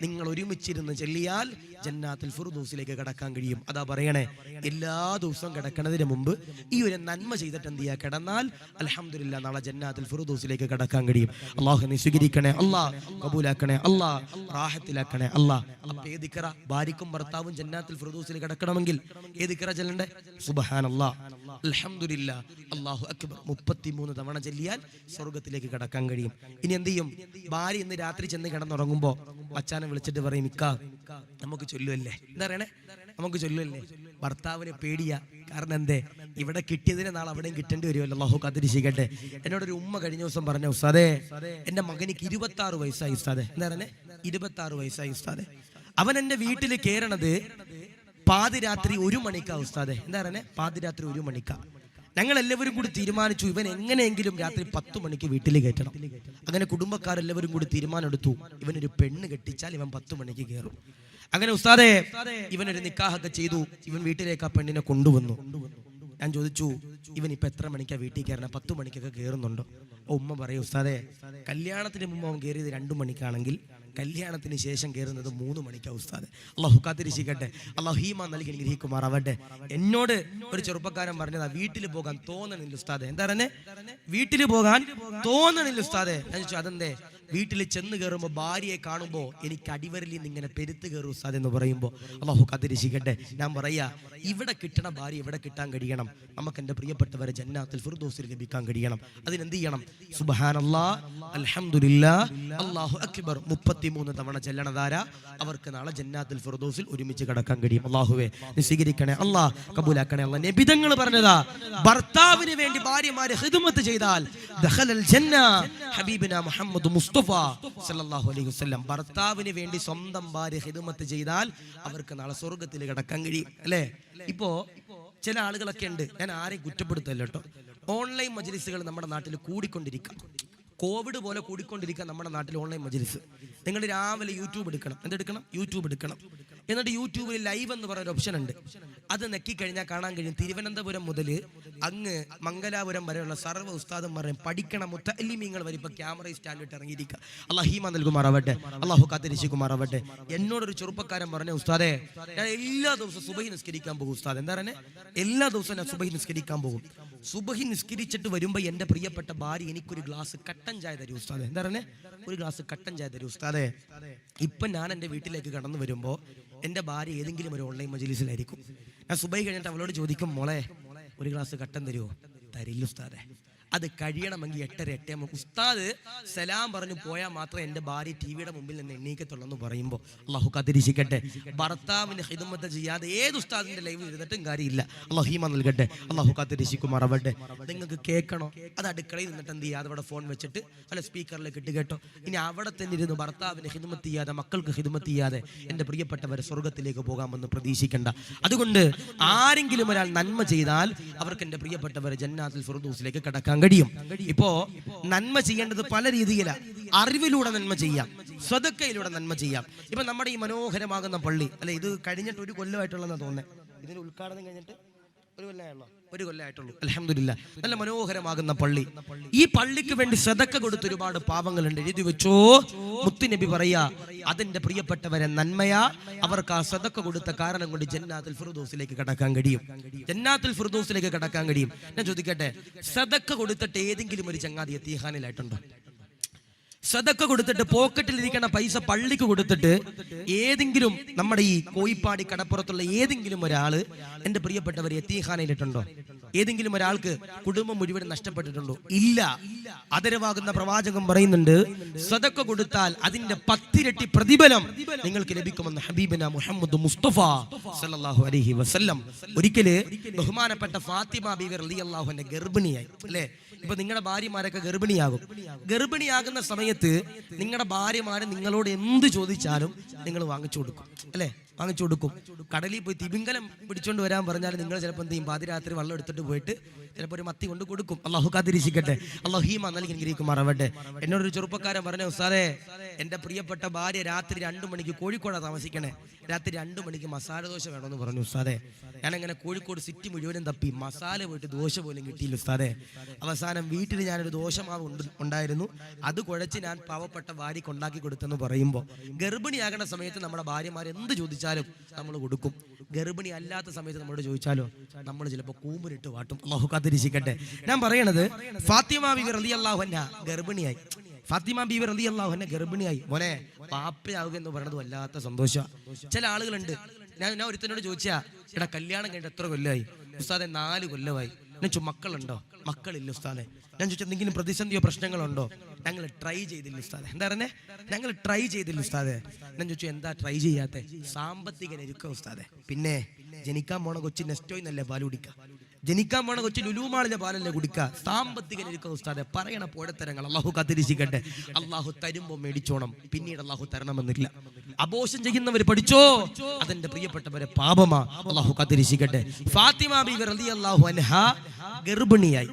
നിങ്ങൾ ഒരുമിച്ചിരുന്ന് ചെല്ലിയാൽ ജന്നാത്തുൽ ഫിർദൗസിലേക്ക് കടക്കാൻ കഴിയും. അതാ പറയണേ, എല്ലാ ദിവസവും കിടക്കുന്നതിന് മുമ്പ് ഈ ഒരു നന്മ ചെയ്തിട്ട് എന്ത് ചെയ്യുക, കിടന്നാൽ അൽഹംദുലില്ലാ നാളെ ജന്നാത്തുൽ ഫിർദൗസിലേക്ക് കടക്കാൻ കഴിയും. അല്ലാഹു നീ സ്വീകരിക്കണേ, അല്ലാഹ് കബൂലാക്കണേ, അല്ലാഹ് റാഹത്തിലാക്കണേ, അല്ലാഹ്. അപ്പോൾ ഏത് ദിക്റ ഭാര്യക്കും ഭർത്താവും ജന്നാത്തുൽ ഫിർദൗസിൽ കിടക്കണമെങ്കിൽ ഏത് ദിക്റ ചൊല്ലണ്ടേ? സുബ്ഹാനല്ലാഹ്, അൽഹംദുലില്ലാ, അല്ലാഹു അക്ബർ 33 തവണ ചൊല്ലിയാൽ സ്വർഗ്ഗത്തിലേക്ക് കടക്കാൻ കഴിയും. ഇനി എന്ത് ചെയ്യും? ഭാര്യ ഇന്ന് രാത്രി ചെന്ന് കിടന്നുറങ്ങുമ്പോ മച്ചാനെ വിളിച്ചിട്ട് പറയും, ഇക്ക നമുക്ക് ചൊല്ലുമല്ലേ, എന്താ പറയണേ, നമുക്ക് ചൊല്ലുമല്ലേ. ഭർത്താവിന് പേടിയാ, കാരണം എന്തേ, ഇവിടെ കിട്ടിയതിനെ നാളെ അവിടെയും കിട്ടേണ്ടി വരുമല്ലോ. അല്ലാഹു കാത്തിരിക്കട്ടെ. എന്നോടൊരു ഉമ്മ കഴിഞ്ഞ ദിവസം പറഞ്ഞ, ഉസ്താദേ എന്റെ മകനിക്ക് 26 വയസ്സായി ഉസ്താദേ. എന്താ പറഞ്ഞേ? 26 വയസ്സായി ഉസ്താദേ. അവൻ എന്റെ വീട്ടിൽ കയറണത് പാതിരാത്രി 1 മണിക്കാ ഉസ്താദേ. എന്താ പറഞ്ഞേ? പാതിരാത്രി 1 മണിക്കാ. ഞങ്ങൾ എല്ലാവരും കൂടി തീരുമാനിച്ചു, ഇവൻ എങ്ങനെയെങ്കിലും രാത്രി 10 മണിക്ക് വീട്ടിൽ കയറ്റണം. അങ്ങനെ കുടുംബക്കാരെല്ലാവരും കൂടി തീരുമാനം എടുത്തു, ഇവനൊരു പെണ്ണ് കെട്ടിച്ചാൽ ഇവൻ 10 മണിക്ക് കയറും. അങ്ങനെ ഉസ്താദേ ഇവനൊരു നിക്കാഹൊക്കെ ചെയ്തു. ഇവൻ വീട്ടിലേക്ക് ആ പെണ്ണിനെ കൊണ്ടുവന്നു. ഞാൻ ചോദിച്ചു, ഇവൻ ഇപ്പൊ എത്ര മണിക്കാ വീട്ടിൽ കയറണം? 10 മണിക്കൊക്കെ കയറുന്നുണ്ടോ? ഉമ്മ പറയും, ഉസ്താദേ കല്യാണത്തിന് മുമ്പ് അവൻ കയറിയത് 2 മണിക്കാണെങ്കിൽ കല്യാണത്തിന് ശേഷം കയറുന്നത് 3 മണിക്കാ ഉസ്താദേ. അല്ലാഹു കാത്തിരിക്കട്ടെ, അല്ലാഹു ഈമാൻ നൽകി അനുഗ്രഹിക്കുമാറാവട്ടെ. എന്നോട് ഒരു ചെറുപ്പക്കാരൻ പറഞ്ഞതാ, വീട്ടിൽ പോകാൻ തോന്നണില്ല ഉസ്താദേ. എന്താ പറഞ്ഞേ? വീട്ടിൽ പോകാൻ തോന്നണില്ല ഉസ്താദേ. ഞാൻ ചോദിച്ചു, അതെന്തേ? വീട്ടിൽ ചെന്ന് കയറുമ്പോൾ ഭാര്യയെ കാണുമ്പോൾ എനിക്ക് അടിവരലിൽ നിന്ന് ഇങ്ങനെ പെരുത്ത് കയറും ഉസ്താദ് എന്ന് പറയുമ്പോൾ അല്ലാഹു കാത്തിരിക്കട്ടെ. ഞാൻ പറയാ, ഇവിടെ കിട്ടണ ഭാര്യ ഇവിടെ കിട്ടാൻ കഴിയണം. നമുക്ക് എൻ്റെ പ്രിയപ്പെട്ടവരെ ജന്നാത്തുൽ ഫിർദൗസിൽ ലഭിക്കാൻ കഴിയണം. അതിനെന്ത് ചെയ്യണം? സുബ്ഹാനല്ലാഹ്, അൽഹംദുലില്ലാഹ്, അല്ലാഹു അക്ബർ 33 തവണ ചെല്ലണതാര അവർക്ക് നാളെ ജന്നാത്തുൽ ഫിർദൗസിൽ ഒരുമിച്ച് കടക്കാൻ കഴിയും. അല്ലാഹുവേ നീ സ്വീകരിക്കണേ, അല്ലാഹ് കബൂലാക്കണേ. അല്ലാഹ് നബിതങ്ങൾ പറഞ്ഞതാ, ഭർത്താവിന് വേണ്ടി ഭാര്യമാരെ ഖിദ്മത്ത് ചെയ്താൽ ദഖലൽ ജന്ന. ഹബീബിന മുഹമ്മദ് മുസ്തഫ സല്ലല്ലാഹു അലൈഹി വസല്ലം ഭർത്താവിന് വേണ്ടി സ്വന്തം ഭാര്യ ഖിദ്മത്ത് ചെയ്താൽ അവർക്ക് നാളെ സ്വർഗ്ഗത്തിൽ കടക്കാൻ കഴിയും. അല്ലേ? ഇപ്പോ ചില ആളുകളൊക്കെ ഉണ്ട്, ഞാൻ ആരെയും കുറ്റപ്പെടുത്തല്ല കേട്ടോ, ഓൺലൈൻ മജ്ലിസുകൾ നമ്മുടെ നാട്ടിൽ കൂടിക്കൊണ്ടിരിക്കാം. കോവിഡ് പോലെ കൂടിക്കൊണ്ടിരിക്കുക നമ്മുടെ നാട്ടിൽ ഓൺലൈൻ മജ്ലിസ്. നിങ്ങൾ രാവിലെ യൂട്യൂബ് എടുക്കണം. എന്തെടുക്കണം? യൂട്യൂബ് എടുക്കണം. എന്നിട്ട് യൂട്യൂബിൽ ലൈവ് എന്ന് പറയുന്ന ഓപ്ഷൻ ഉണ്ട്. അത് നെക്കിക്കഴിഞ്ഞാൽ കാണാൻ കഴിയും തിരുവനന്തപുരം മുതൽ അങ്ങ് മംഗലാപുരം വരെയുള്ള സർവ്വ ഉസ്താദന്മാരെയും പഠിക്കണ മുത്തഅല്ലിമീങ്ങൾ വരെ ഇപ്പൊ ക്യാമറ സ്റ്റാൻഡിട്ട് ഇറങ്ങിയിരിക്കുക. അല്ലാഹു ഈമാൻ നൽകുമാറാവട്ടെ, അല്ലാഹു കാത്തിരിക്കുമാറാവട്ടെ. എന്നോടൊരു ചെറുപ്പക്കാരൻ പറഞ്ഞ, ഉസ്താദേ ഞാൻ എല്ലാ ദിവസവും സുബഹി നിസ്കരിക്കാൻ പോകും ഉസ്താദ്. എന്താ പറയുക? എല്ലാ ദിവസവും ഞാൻ സുബഹി നിസ്കരിക്കാൻ പോകും. സുബഹി നിസ്കരിച്ചിട്ട് വരുമ്പോ എന്റെ പ്രിയപ്പെട്ട ഭാര്യ എനിക്കൊരു ഗ്ലാസ് കട്ടൻ ചായ തരും ഉസ്താദേ. എന്താ പറയുക? ഒരു ഗ്ലാസ് കട്ടൻ ചായ തരും ഉസ്താദേ. ഇപ്പൊ ഞാൻ എൻ്റെ വീട്ടിലേക്ക് കടന്നു വരുമ്പോ എൻ്റെ ഭാര്യ ഏതെങ്കിലും ഒരു ഓൺലൈൻ മജ്ലിസിലായിരിക്കും. ഞാൻ സുബഹി കഴിഞ്ഞിട്ട് അവളോട് ചോദിക്കും, മോളെ ഒരു ഗ്ലാസ് കട്ടൻ തരുമോ? തരില്ല ഉസ്താദേ. അത് കഴിയണമെങ്കിൽ 8:30 ഉസ്താദ് സലാം പറഞ്ഞു പോയാൽ മാത്രമേ എൻ്റെ ഭാര്യ ടിവിയുടെ മുമ്പിൽ നിന്ന് എണ്ണീക്കത്തുള്ളൂ എന്ന് പറയുമ്പോൾ അല്ലാഹു കാത്തിരിക്കട്ടെ. ഭർത്താവിന് ഖിദ്മത്ത് ചെയ്യാതെ ഏത് ഉസ്താദിന്റെ ലൈവ് ഇരുന്നിട്ടും കാര്യമില്ല. അല്ലാഹു ഈമാൻ നൽകട്ടെ, അല്ലാഹു കാത്തിരിക്കുമാറാവട്ടെ. നിങ്ങൾക്ക് കേൾക്കണോ? അത് അടുക്കളയിൽ നിന്നിട്ട് എന്ത് ചെയ്യുക, അതവിടെ ഫോൺ വെച്ചിട്ട് അല്ല സ്പീക്കറിലേക്ക് ഇട്ട് കേട്ടോ. ഇനി അവിടെ തന്നെ ഇരുന്ന് ഭർത്താവിന് ഖിദ്മത്ത് ചെയ്യാതെ മക്കൾക്ക് ഖിദ്മത്ത് ചെയ്യാതെ എൻ്റെ പ്രിയപ്പെട്ടവരെ സ്വർഗ്ഗത്തിലേക്ക് പോകാമെന്ന് പ്രതീക്ഷിക്കേണ്ട. അതുകൊണ്ട് ആരെങ്കിലും ഒരാൾ നന്മ ചെയ്താൽ അവർക്ക് എൻ്റെ പ്രിയപ്പെട്ടവരെ ജന്നാത്തുൽ ഫിർദൗസിലേക്ക് കടക്കാൻ കഴിയും. ഇപ്പോ നന്മ ചെയ്യേണ്ടത് പല രീതിയിലാണ്. അറിവിലൂടെ നന്മ ചെയ്യാം, സ്വതക്കയിലൂടെ നന്മ ചെയ്യാം. ഇപ്പൊ നമ്മുടെ ഈ മനോഹരമാകുന്ന പള്ളി അല്ലെ, ഇത് കഴിഞ്ഞിട്ട് 1 കൊല്ലമായിട്ടുള്ളതെന്നാ തോന്നുന്നത്. ഇതിന്റെ ഉദ്ഘാടനം കഴിഞ്ഞിട്ട് 1 കൊല്ലമായിട്ടുള്ളൂ. അൽഹംദുലില്ലാഹ്, നല്ല മനോഹരമാകുന്ന പള്ളി. ഈ പള്ളിക്ക് വേണ്ടി സദക്ക കൊടുത്ത ഒരുപാട് പാവങ്ങളുണ്ട്. എഴുതി വെച്ചോ, മുത്തുനബി പറയാ, അതിന്റെ പ്രിയപ്പെട്ടവരെ നന്മയാ, അവർക്ക് ആ സദക്ക കൊടുത്ത കാരണം കൊണ്ട് ജന്നാത്തുൽ ഫിർദൗസിലേക്ക് കടക്കാൻ കഴിയും. ജന്നാത്തുൽ ഫിർദൗസിലേക്ക് കടക്കാൻ കഴിയും. ഞാൻ ചോദിക്കട്ടെ, സദക്ക കൊടുത്തിട്ട് ഏതെങ്കിലും ഒരു ചങ്ങാതി യതീഖാനയിലായിട്ടുണ്ടോ? സദക്ക കൊടുത്തിട്ട് പോക്കറ്റിലിരിക്കുന്ന പൈസ പള്ളിക്ക് കൊടുത്തിട്ട് ഏതെങ്കിലും നമ്മുടെ ഈ കോയിപ്പാടി കടപ്പുറത്തുള്ള ഏതെങ്കിലും ഒരാള് എൻ്റെ പ്രിയപ്പെട്ടവർ യതീഖാനയിലിട്ടുണ്ടോ? ഏതെങ്കിലും ഒരാൾക്ക് കുടുംബം മുഴുവൻ നഷ്ടപ്പെട്ടിട്ടുണ്ടോ? ഇല്ല. ആദരവാകുന്ന പ്രവാചകൻ പറയുന്നുണ്ട്, സദക്ക കൊടുത്താൽ അതിന്റെ 10 ഇരട്ടി പ്രതിഫലം നിങ്ങൾക്ക് ലഭിക്കുമെന്ന് ഹബീബിന മുഹമ്മദ് മുസ്തഫ സല്ലല്ലാഹു അലൈഹി വസല്ലം. ഒരിക്കല് ബഹുമാനപ്പെട്ട ഫാത്തിമ ബീവി റളിയല്ലാഹു അൻഹ ഗർഭിണിയായി. അല്ലേ? ഇപ്പൊ നിങ്ങളുടെ ഭാര്യമാരൊക്കെ ഗർഭിണിയാകും. ഗർഭിണിയാകുന്ന സമയത്ത് നിങ്ങളുടെ ഭാര്യമാര് നിങ്ങളോട് എന്ത് ചോദിച്ചാലും നിങ്ങൾ വാങ്ങിച്ചു കൊടുക്കും. അല്ലേ? വാങ്ങിച്ചു കൊടുക്കും. കടലിൽ പോയി തിമിംഗലം പിടിച്ചോണ്ട് വരാൻ പറഞ്ഞാൽ നിങ്ങൾ ചിലപ്പോൾ എന്ത് ചെയ്യും? പാതിരാത്രി വെള്ളം എടുത്തിട്ട് പോയിട്ട് ചിലപ്പോൾ ഒരു മത്തി കൊണ്ട് കൊടുക്കും. അല്ലാഹു കാത്തിരിക്കട്ടെ, അല്ലാഹു ഈമാൻ നൽകി അനുഗ്രഹിക്കുമാറാവട്ടെ. എന്നോടൊരു ചെറുപ്പക്കാരൻ പറഞ്ഞ, ഉസ്താദേ എൻ്റെ പ്രിയപ്പെട്ട ഭാര്യ രാത്രി 2 മണിക്ക് കോഴിക്കോടാണ് താമസിക്കണേ, രാത്രി 2 മണിക്ക് മസാല ദോശ വേണമെന്ന് പറഞ്ഞു ഉസ്താദേ. ഞാനങ്ങനെ കോഴിക്കോട് സിറ്റി മുഴുവനും തപ്പി, മസാല പോയിട്ട് ദോശ പോലും കിട്ടിയില്ല ഉസ്താദേ. അവസാനം അവസാനം വീട്ടിൽ ഞാനൊരു ദോശമാവ് ഉണ്ടായിരുന്നു, അത് കുഴച്ച് ഞാൻ പാവപ്പെട്ട ഭാര്യയ്ക്ക് ഉണ്ടാക്കി കൊടുത്തെന്ന് പറയുമ്പോൾ, ഗർഭിണിയാകുന്ന സമയത്ത് നമ്മുടെ ഭാര്യമാർ എന്ത് ചോദിച്ചാലും നമ്മൾ കൊടുക്കും. ഗർഭിണി അല്ലാത്ത സമയത്ത് നമ്മളോട് ചോദിച്ചാലോ നമ്മൾ ചിലപ്പോൾ കൂമ്പുരിട്ട് വാട്ടും. അല്ലാഹു കാത്തിരിക്കട്ടെ. ഞാൻ പറയണത്, ഫാത്തിമ ബീവി റളിയല്ലാഹു അൻഹ ഗർഭിണിയായി. ഫാത്തിമ ബീവി റളിയല്ലാഹു അൻഹ ഗർഭിണിയായി. മോനെ പാപ്പയാവുക എന്ന് പറയുന്നത് വല്ലാത്ത സന്തോഷമാണ്. ചില ആളുകളുണ്ട്, ഞാൻ ഒരുത്തനോട് ചോദിച്ചാ, എടാ കല്യാണം കഴിഞ്ഞിട്ട് എത്ര കൊല്ലമായി? ഉസ്താദെ 4 കൊല്ലമായി. ഞാൻ ചോദിച്ചു മക്കളുണ്ടോ? മക്കളില്ല ഉസ്താദെ. ഞാൻ ചോദിച്ചു എന്തെങ്കിലും പ്രതിസന്ധിയോ പ്രശ്നങ്ങളുണ്ടോ? ഞങ്ങൾ ട്രൈ ചെയ്തില്ല ഉസ്താദെ. എന്താ പറഞ്ഞേ? ഞങ്ങൾ ട്രൈ ചെയ്തില്ല ഉസ്താദെ. ഞാൻ ചോദിച്ചു എന്താ ട്രൈ ചെയ്യാത്തെ? സാമ്പത്തിക ഞെരുക്കം ഉസ്താദെ. പിന്നെ ജനിക്കാൻ പോണ കൊച്ചി നെസ്റ്റോയിന്നല്ലേ പാല് കുടിക്കുക, ജനിക്കാൻ പോണ കൊച്ചി ലുലുമാളിലെ പാലല്ലേ കുടിക്കുക. സാമ്പത്തിക ഞെരുക്കം ഉസ്താദെ. പറയണ പോഴത്തരങ്ങൾ. അള്ളാഹു കാത്തിരിക്കട്ടെ. അള്ളാഹു തരുമ്പോ മേടിച്ചോണം, പിന്നീട് അള്ളാഹു തരണമെന്നില്ല. അബോഷം ചെയ്യുന്നവർ പഠിച്ചോ, അതെന്റെ പ്രിയപ്പെട്ടവരെ പാപമാ. അള്ളാഹു കാത്തിരിക്കട്ടെ. ഫാത്തിമ ബീവി റളിയല്ലാഹു അൻഹ ഗർഭിണിയായി.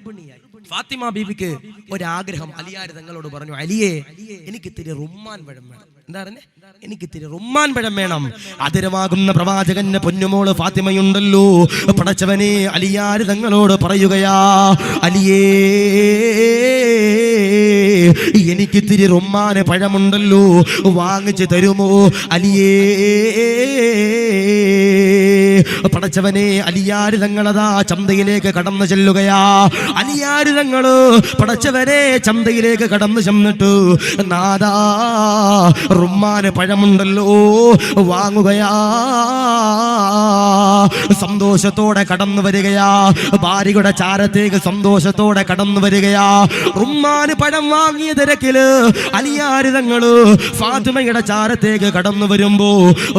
ഫാത്തിമ ബീവിക്ക് ഒരാഗ്രഹം അലിയാർ തങ്ങളോട് പറഞ്ഞു, അലിയേ എനിക്ക് ഇത്തിരി റുമ്മാൻ പഴം വേണം. എന്താ പറഞ്ഞേ? എനിക്ക് ഇത്തിരി റുമ്മാൻ പഴം വേണം. ആദരവാകുന്ന പ്രവാചകന്റെ പൊന്നുമോള് ഫാത്തിമയുണ്ടല്ലോ, പടച്ചവനെ അലിയാർ തങ്ങളോട് പറയുകയാ, അലിയേ എനിക്കിത്തിരി റുമ്മാന് പഴമുണ്ടല്ലോ, വാങ്ങിച്ചു തരുമോ അലിയേ? പടച്ചവനെ അലിയാർ തങ്ങളതാ ചന്തയിലേക്ക് കടന്നു ചെല്ലുകയാ. അലിയാർ തങ്ങള് പടച്ചവനെ ചന്തയിലേക്ക് കടന്നു ചെന്നിട്ട്, നാദാ റുമ്മാന് പഴമുണ്ടല്ലോ, വാങ്ങുകയാ. സന്തോഷത്തോടെ കടന്നു വരികയാ. ഭാര്യയുടെ ചാരത്തേക്ക് സന്തോഷത്തോടെ കടന്നു വരികയാ. റുമ്മാന് പഴം വാങ്ങിയ തിരക്കില് അലിയാർ തങ്ങള് ഫാത്തിമയുടെ ചാരത്തേക്ക് കടന്നു വരുമ്പോ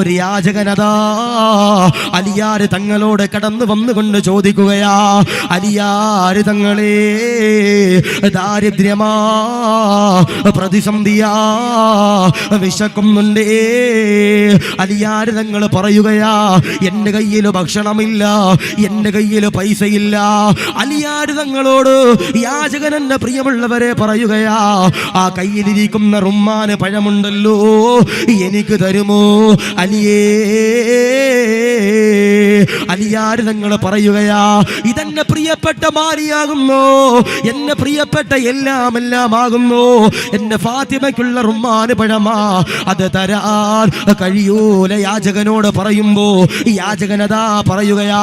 ഒരു യാചകനതാ അലിയാർ തങ്ങളോട് കടന്നു വന്നുകൊണ്ട് ചോദിക്കുകയാ, അലിയാർ തങ്ങളെ ദാരിദ്ര്യമാ, പ്രതിസന്ധിയാ, വിശക്കുന്നുണ്ടേ. അലിയാർ തങ്ങൾ പറയുകയാ, എന്റെ കയ്യിൽ ഭക്ഷണമില്ല, എന്റെ കയ്യിൽ പൈസയില്ല. അലിയാർ തങ്ങളോട് യാചകൻ എന്റെ പ്രിയമുള്ളവരെ പറയുകയാ, ആ കയ്യിലിരിക്കുന്ന റുമ്മാന് പഴമുണ്ടല്ലോ, എനിക്ക് തരുമോ അലിയേ? അലിയാർ തങ്ങൾ പറയുകയാ, ഇതെന്നെ പ്രിയപ്പെട്ട ഭാര്യയാകുന്നു, എന്നെ പ്രിയപ്പെട്ട എല്ലാം ആകുന്നു, എന്റെ ഫാത്തിമയ്ക്കുള്ള റുമ്മാന് പഴമാ, അത് തരാൻ കഴിയൂല. യാചകനോട് പറയുമ്പോ യാചകനതാ പറയുകയാ,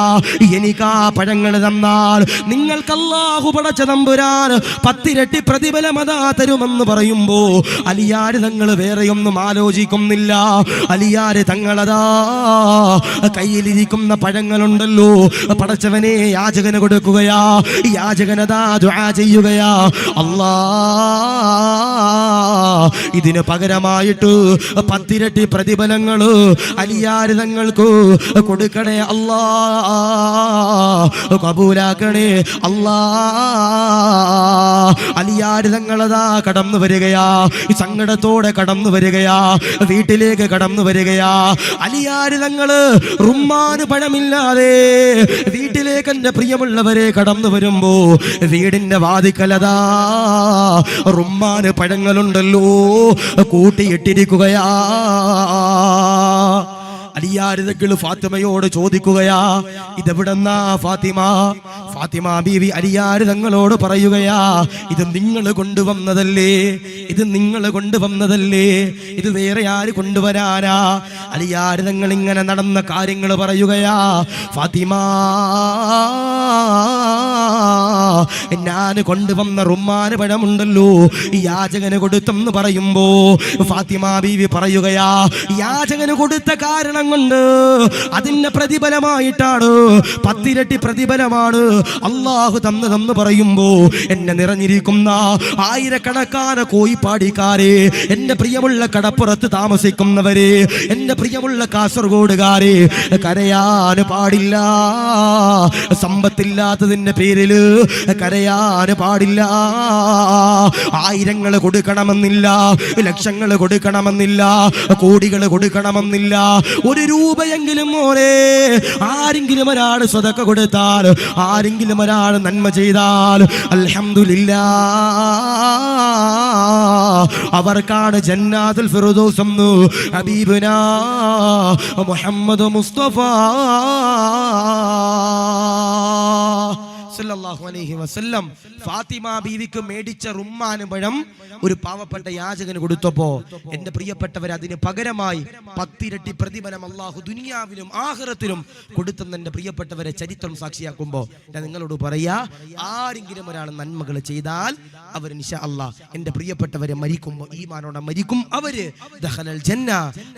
എനിക്കാ പഴങ്ങൾ തന്നാൽ നിങ്ങൾക്ക് അല്ലാഹു പടച്ച തമ്പുരാൻ 10 ഇരട്ടി പ്രതിഫലം അതാ തരുമെന്ന് പറയുമ്പോ അലിയാർ തങ്ങൾ വേറെയൊന്നും ആലോചിക്കുന്നില്ല. അലിയാർ തങ്ങളതാ കയ്യിലിരിക്കുന്ന പഴങ്ങളുണ്ടല്ലോ, പടച്ചവനെ യാചകന് കൊടുക്കുകയാ. യാചകനതാ ദുആ ചെയ്യുകയാ, അല്ലാ ഇതിന് പകരമായിട്ട് 10 ഇരട്ടി പ്രതിഫലങ്ങള് അലിയാർ തങ്ങൾക്ക് കൊടുക്കണേ അല്ലാ, കബൂലാക്കണേ അല്ലാ. അലിയാർ തങ്ങളതാ കടന്നു വരികയാ, സങ്കടത്തോടെ കടന്നു വരികയാ, വീട്ടിലേക്ക് കടന്നു വരികയാ. അലിയാർ തങ്ങള് റുമ്മാന് പഴമില്ലാതെ വീട്ടിലേക്ക് എന്റെ പ്രിയമുള്ളവരെ കടന്നു വരുമ്പോ വീടിന്റെ വാതിക്കലതാ റുമ്മാന് പഴങ്ങളുണ്ടല്ലോ കൂട്ടിയിട്ടിരിക്കുകയാ. അലിയാർ തങ്ങൾ ഫാത്തിമയോട് ചോദിക്കുകയാ, ഇതെവിടെന്നാ ഫാത്തിമ? ഫാത്തിമ ബീവി അലിയാർ തങ്ങളോട് പറയുകയാ, ഇത് നിങ്ങൾ കൊണ്ടുവന്നതല്ലേ, ഇത് നിങ്ങൾ കൊണ്ടുവന്നതല്ലേ, ഇത് വേറെ ആര് കൊണ്ടുവരാനാ? അലിയാർ തങ്ങൾ ഇങ്ങനെ നടന്ന കാര്യങ്ങൾ പറയുകയാ, ഫാത്തിമ ഞാൻ കൊണ്ടുവന്ന റുമ്മാന് പഴമുണ്ടല്ലോ യാചകന് കൊടുത്തെന്ന് പറയുമ്പോ ഫാത്തിമ ബീവി പറയുകയാ, യാചകന് കൊടുത്ത കാരണം കൊണ്ട് അതിന്റെ പ്രതിഫലമായിട്ടാണ് 10 ഇരട്ടി പ്രതിഫലമാണ് അള്ളാഹു തന്നതെന്ന് പറയുമ്പോ എന്നെ നിറഞ്ഞിരിക്കുന്ന ആയിരക്കണക്കാന കോയിപ്പാടിക്കാരെ, എന്റെ പ്രിയമുള്ള കടപ്പുറത്ത് താമസിക്കുന്നവരെ, എന്റെ പ്രിയമുള്ള കാസർഗോഡുകാരെ, കരയാന് പാടില്ല. സമ്പത്തില്ലാത്തതിന്റെ പേരില് കരയാന് പാടില്ല. ആയിരങ്ങൾ കൊടുക്കണമെന്നില്ല, ലക്ഷങ്ങൾ കൊടുക്കണമെന്നില്ല, കോടികൾ കൊടുക്കണമെന്നില്ല. 1 രൂപയെങ്കിലും മോനെ ആരെങ്കിലും ഒരാൾ സ്വതക്ക കൊടുത്താൽ, ആരെങ്കിലും ഒരാൾ നന്മ ചെയ്താൽ അൽഹംദുലില്ലാഹ് അവർക്കാണ് ജന്നാത്തുൽ ഫിർദൗസ് എന്ന് ഹബീബുനാ മുഹമ്മദ് മുസ്തഫ സല്ലല്ലാഹു അലൈഹി വസല്ലം ഫാത്തിമ ബീവിക്ക് മേടിച്ച റുമ്മാന് പഴം ഒരു പാവപ്പെട്ട യാചകന് കൊടുത്തപ്പോ എന്റെ പ്രിയപ്പെട്ടവർ അതിന് പകരമായി 10 ഇരട്ടി പ്രതിഫലം അല്ലാഹു ദുനിയാവിലും ആഖിറത്തിലും കൊടുത്തെന്ന് എന്റെ പ്രിയപ്പെട്ടവരെ ചരിത്രം സാക്ഷിയാക്കുമ്പോ ഞാൻ നിങ്ങളോട് പറയാ, ആരെങ്കിലും ഒരാൾ നന്മകൾ ചെയ്താൽ അവർ ഇൻഷാ അല്ലാഹ് എന്റെ പ്രിയപ്പെട്ടവരെ മരിക്കുമ്പോൾ ഈമാനോടെ മരിക്കും. അവര് ദഖലൽ ജന്ന,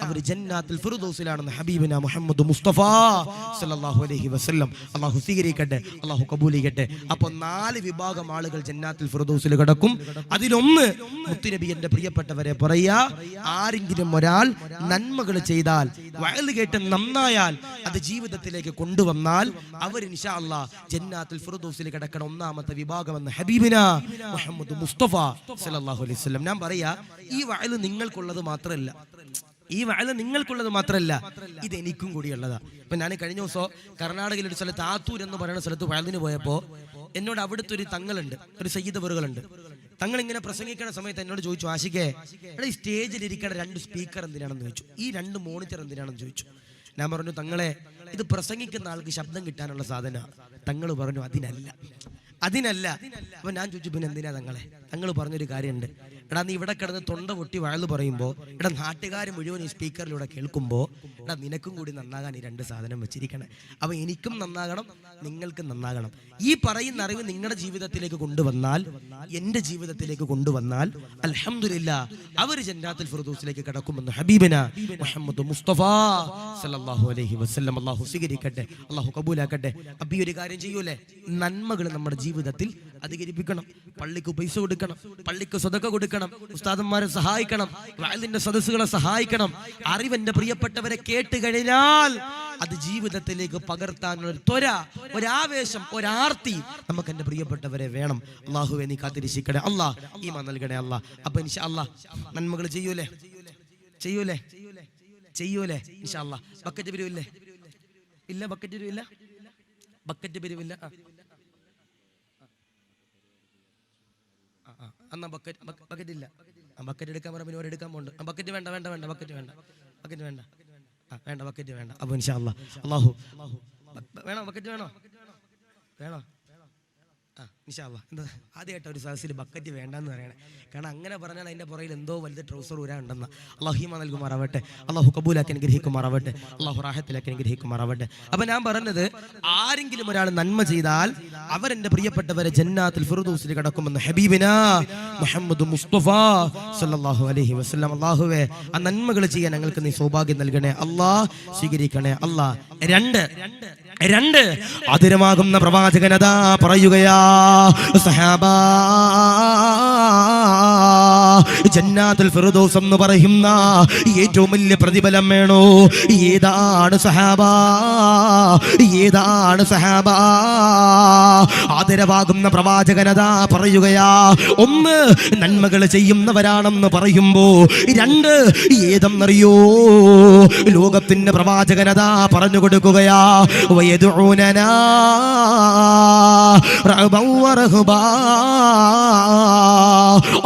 അവർ ജന്നാത്തുൽ ഫിർദൗസിലാണെന്ന് ഹബീബിന മുഹമ്മദ് മുസ്തഫ സല്ലല്ലാഹു അലൈഹി വസല്ലം. അല്ലാഹു സ്വീകരിക്കട്ടെ, അല്ലാഹു കബൂൽ ചെയ്യട്ടെ. അപ്പോൾ 4 വിഭാഗം ആളുകൾ ജന്നാത്തുൽ ഫിർദൗസിൽ കിടക്കും. അതിലൊന്ന് മുത്തുനബി എന്റെ പ്രിയപ്പെട്ടവരെ പറയാ, ആരെങ്കിലും ഒരാൾ നന്മകൾ ചെയ്താൽ, വഅൽ കേട്ട് നന്നായാൽ, അത് ജീവിതത്തിലേക്ക് കൊണ്ടുവന്നാൽ അവർ ഇൻഷാ അല്ലാഹ് ജന്നാത്തുൽ ഫിർദൗസിൽ കിടക്കണ ഒന്നാമത്തെ വിഭാഗമെന്ന് ഹബീബിന മുഹമ്മദ് മുസ്തഫ സല്ലല്ലാഹു അലൈഹി വസല്ലം. ഞാൻ പറയാ, ഈ വഅൽ നിങ്ങൾക്കുള്ളത് മാത്രമല്ല, ഇത് എനിക്കും കൂടിയുള്ളതാ. ഇപ്പൊ ഞാൻ കഴിഞ്ഞ ദിവസം കർണാടകയിൽ ഒരു സ്ഥലത്ത് ആത്തൂർ എന്ന് പറയുന്ന സ്ഥലത്ത് വയലിന് പോയപ്പോ എന്നോട് അവിടുത്തെ ഒരു തങ്ങളുണ്ട്, ഒരു സയ്യിദ് അവറുകളുണ്ട്. തങ്ങൾ ഇങ്ങനെ പ്രസംഗിക്കുന്ന സമയത്ത് എന്നോട് ചോദിച്ചു, ആശിക്കേ ഈ സ്റ്റേജിൽ ഇരിക്കണ 2 സ്പീക്കർ എന്തിനാണെന്ന് ചോദിച്ചു, ഈ 2 മോണിറ്റർ എന്തിനാണെന്ന് ചോദിച്ചു. ഞാൻ പറഞ്ഞു, തങ്ങളെ ഇത് പ്രസംഗിക്കുന്ന ആൾക്ക് ശബ്ദം കിട്ടാനുള്ള സാധന. തങ്ങൾ പറഞ്ഞു, അതിനല്ല. അപ്പൊ ഞാൻ ചോദിച്ചു, പിന്നെ എന്തിനാ തങ്ങളെ? തങ്ങൾ പറഞ്ഞൊരു കാര്യമുണ്ട്, എടാ നീ ഇവിടെ കിടന്ന് തൊണ്ട പൊട്ടി വയല് പറയുമ്പോ, എടാ നാട്ടുകാർ മുഴുവൻ ഈ സ്പീക്കറിലൂടെ കേൾക്കുമ്പോ, എടാ നിനക്കും കൂടി നന്നാകാൻ ഈ 2 സാധനം വെച്ചിരിക്കണേ. അപ്പൊ എനിക്കും നന്നാകണം, നിങ്ങൾക്കും നന്നാകണം. ഈ പറയുന്ന അറിവ് നിങ്ങളുടെ ജീവിതത്തിലേക്ക് കൊണ്ടുവന്നാൽ, എന്റെ ജീവിതത്തിലേക്ക് കൊണ്ടുവന്നാൽ, അൽഹംദുലില്ലാഹ് അവർ ജന്നാത്തുൽ ഫിർദൗസിലേക്ക് കടക്കുമെന്ന് ഹബീബിന മുഹമ്മദ് മുസ്തഫ സല്ലല്ലാഹു അലൈഹി വസല്ലം. അല്ലാഹു സ്വീകരിക്കട്ടെ, അല്ലാഹു കബൂലാക്കട്ടെ. അപ്പൊ ഈ ഒരു കാര്യം ചെയ്യൂലേ, നന്മകൾ നമ്മുടെ ജീവിതത്തിൽ അധികരിപ്പിക്കണം. പള്ളിക്ക് പൈസ കൊടുക്കണം, പള്ളിക്ക് സ്വതക്ക കൊടുക്കണം, ഉസ്താദന്മാരെ സഹായിക്കണം, വഅലിന്റെ സദസ്സുകളെ സഹായിക്കണം. അറിവെന്റെ പ്രിയപ്പെട്ടവരെ കേട്ട് കഴിഞ്ഞാൽ അത് ജീവിതത്തിലേക്ക് പകർത്താനുള്ള ഒരു ത്വര, ഒരാവേശം, ഒരാർത്തി നമുക്ക് എന്റെ പ്രിയപ്പെട്ടവരെ വേണം. അല്ലാഹുവേ നീ കാത്തിരിക്കണേ, അല്ലാഹ് ഈമാൻ നൽകണേ അല്ലാഹ്. അപ്പൊ ഇൻഷാ അല്ലാഹ് നന്മകൾ ചെയ്യൂലേ ഇൻഷാ അല്ലാഹ്. ബക്കറ്റ് പിരിവില്ലേ? ഇല്ല, ബക്കറ്റ് പിരിവില്ല. എന്നാ ബക്കറ്റ് ഇല്ല. ബക്കറ്റ് എടുക്കാൻ പറഞ്ഞ പിന്നെ എടുക്കാൻ പോണ്ട്. ബക്കറ്റ് വേണ്ട, ബക്കറ്റ് വേണ്ട. അപ്പൊ ഇൻഷാ അല്ലാഹ് അല്ലാഹു വേണോ? ബക്കറ്റ് വേണോ? ഇൻഷാ അല്ലാഹ്. എന്താ ആദ്യമായിട്ട് ഒരു സദസ്സിൽ ബക്കറ്റ് വേണ്ടെന്ന് പറയണേ. കാരണം അങ്ങനെ പറഞ്ഞാൽ അതിന്റെ പുറകിൽ എന്തോ വലുത് ട്രൗസർ ഊരാണ്ടെന്ന്. അല്ലാഹു ഈമാൻ നൽകുമാറാവട്ടെ, അല്ലാഹു കബൂലാക്കി അനുഗ്രഹിക്കുമാറാവട്ടെ, അല്ലാഹു റാഹത്തിലാക്കി അനുഗ്രഹിക്കുമാറാവട്ടെ. അപ്പൊ ഞാൻ പറഞ്ഞത്, ആരെങ്കിലും ഒരാൾ നന്മ ചെയ്താൽ അവരെന്റെ പ്രിയപ്പെട്ടവരെ ജന്നാത്തുൽ ഫിർദൗസിൽ കടക്കുമെന്ന് ഹബീബിന മുഹമ്മദ് മുസ്തഫ സല്ലല്ലാഹു അലൈഹി വസല്ലം. അല്ലാഹുവേ ആ നന്മകൾ ചെയ്യാൻ ഞങ്ങൾക്ക് നീ സൗഭാഗ്യം നൽകണേ അല്ലാഹ്, സ്വീകരിക്കണേ അല്ലാഹ്. 2 ആദരമാകുന്ന പ്രവാചകനതാ പറയുകയാ, സഹാബാ ജന്നാത്തുൽ ഫിർദൗസ് എന്ന് പറയുന്ന ഏറ്റവും വലിയ പ്രതിഫലം വേണോ? ഏതാണ് സഹാബാ? ആദരവാകുന്ന പ്രവാചകനതാ പറയുകയാ, 1 നന്മകൾ ചെയ്യുന്നവരാണെന്ന് പറയുമ്പോ, 2 ഏതെന്നറിയോ? ലോകത്തിന്റെ പ്രവാചകനതാ പറഞ്ഞു കൊടുക്കുകയാ, വയദുഊനനാ റഅബൻ വറഹബാ.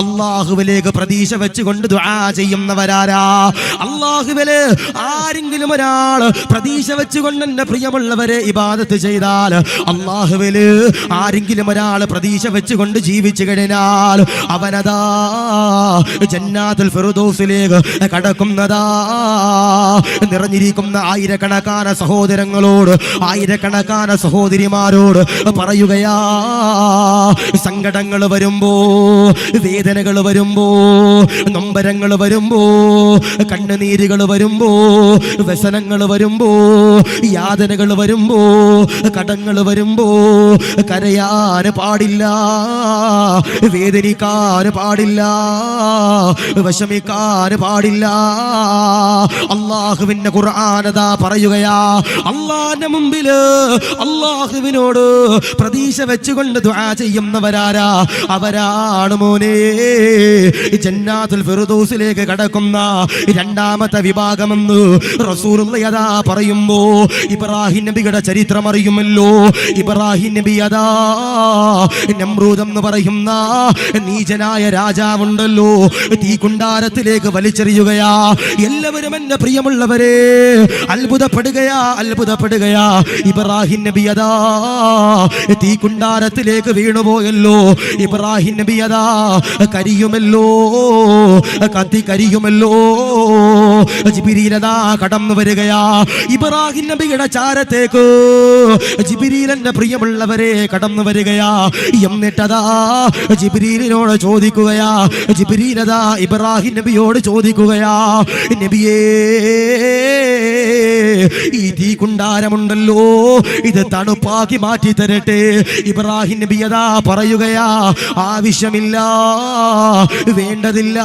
അല്ലാഹുവിലേക്ക് പ്രതീക്ഷ വെച്ചുകൊണ്ട് ദുആ ചെയ്യുന്നവരാരാ? അല്ലാഹുവിലെ ആരെങ്കിലും ഒരാൾ പ്രതീക്ഷ വെച്ചുകൊണ്ട് എന്റെ പ്രിയമുള്ളവരെ ഇബാദത്ത് ചെയ്താൽ, അല്ലാഹുവില് ആരെങ്കിലും ഒരാൾ പ്രതീക്ഷ വെച്ചുകൊണ്ട് ജീവിച്ചു കഴിഞ്ഞാൽ അവനതാ ജന്നാത്തുൽ ഫിർദൗസിലേക്ക് കടക്കുന്നതാ. നിറഞ്ഞിരിക്കുന്ന ആയിരക്കണക്കാന സഹോദരങ്ങളോട്, ആയിരക്കണക്കാന സഹോദരിമാരോട് പറയുകയാ, സങ്കടങ്ങൾ വരുമ്പോ, വേദനകൾ വരുമ്പോ, നൊമ്പരങ്ങൾ വരുമ്പോ, കണ്ണുനീരുകൾ വരുമ്പോ, വ്യസനങ്ങൾ വരുമ്പോ, യാതനകൾ വരുമ്പോ, കടങ്ങൾ വരുമ്പോ കരയാൻ പാടില്ല, വേദനിക്കാൻ പാടില്ല, വിഷമിക്കാൻ പാടില്ല. അല്ലാഹുവിന്റെ ഖുർആനതാ പറയുകയാ, അല്ലാഹുവിന്റെ മുമ്പില് അല്ലാഹുവിനോട് പ്രതീക്ഷ വെച്ചുകൊണ്ട് ദുആ ചെയ്യുന്നവരാരാ? അവരാണ് മോനെ ജന്നാത്തുൽ ഫിർദൗസിലേക്ക് കടക്കുന്ന രണ്ടാമത്തെ വിഭാഗമെന്ന് റസൂലുള്ളാഹി അതാ പറയുമ്പോ ഇബ്രാഹിം നബിയുടെ ചരിത്രം അറിയുമല്ലോ. ഇബ്രാഹിം നബി അതാ നമ്രൂദ് എന്ന് പറയുന്ന നീചനായ രാജാവുണ്ടല്ലോ തീക്കുണ്ടാരത്തിലേക്ക് വലിച്ചെറിയുകയാ. എല്ലാവരും എന്റെ പ്രിയമുള്ളവരെ അത്ഭുതപ്പെടുകയാ. ഇബ്രാഹിം നബി അതാ തീക്കുണ്ടാരത്തിലേക്ക് വീണുപോയല്ലോ. ഇബ്രാഹിം നബി അതാ കരിയുമല്ലോ, കത്തി കരിയുമല്ലോ. ജിബ്രീൽ അതാ കടന്നു വരികയാ ഇബ്രാഹിം നബിയുടെ ചാരത്തേക്ക്. ജിബ്രീലിന്റെ പ്രിയമുള്ളവരെ കടന്നു വരികയാ. എന്നിട്ടതാ ജിബ്രീലിനോട് ചോദിക്കുകയാ. ജിബ്രീൽ അതാ ഇബ്രാഹിം നബിയോട് ചോദിക്കുകയാ, നബിയേ ഈ തീക്കുണ്ടാരമുണ്ടല്ലോ ഇത് തണുപ്പാക്കി മാറ്റി തരട്ടെ. ഇബ്രാഹിം നബി അതാ പറയുകയാ, ആവശ്യമില്ല, വേണ്ടതില്ല,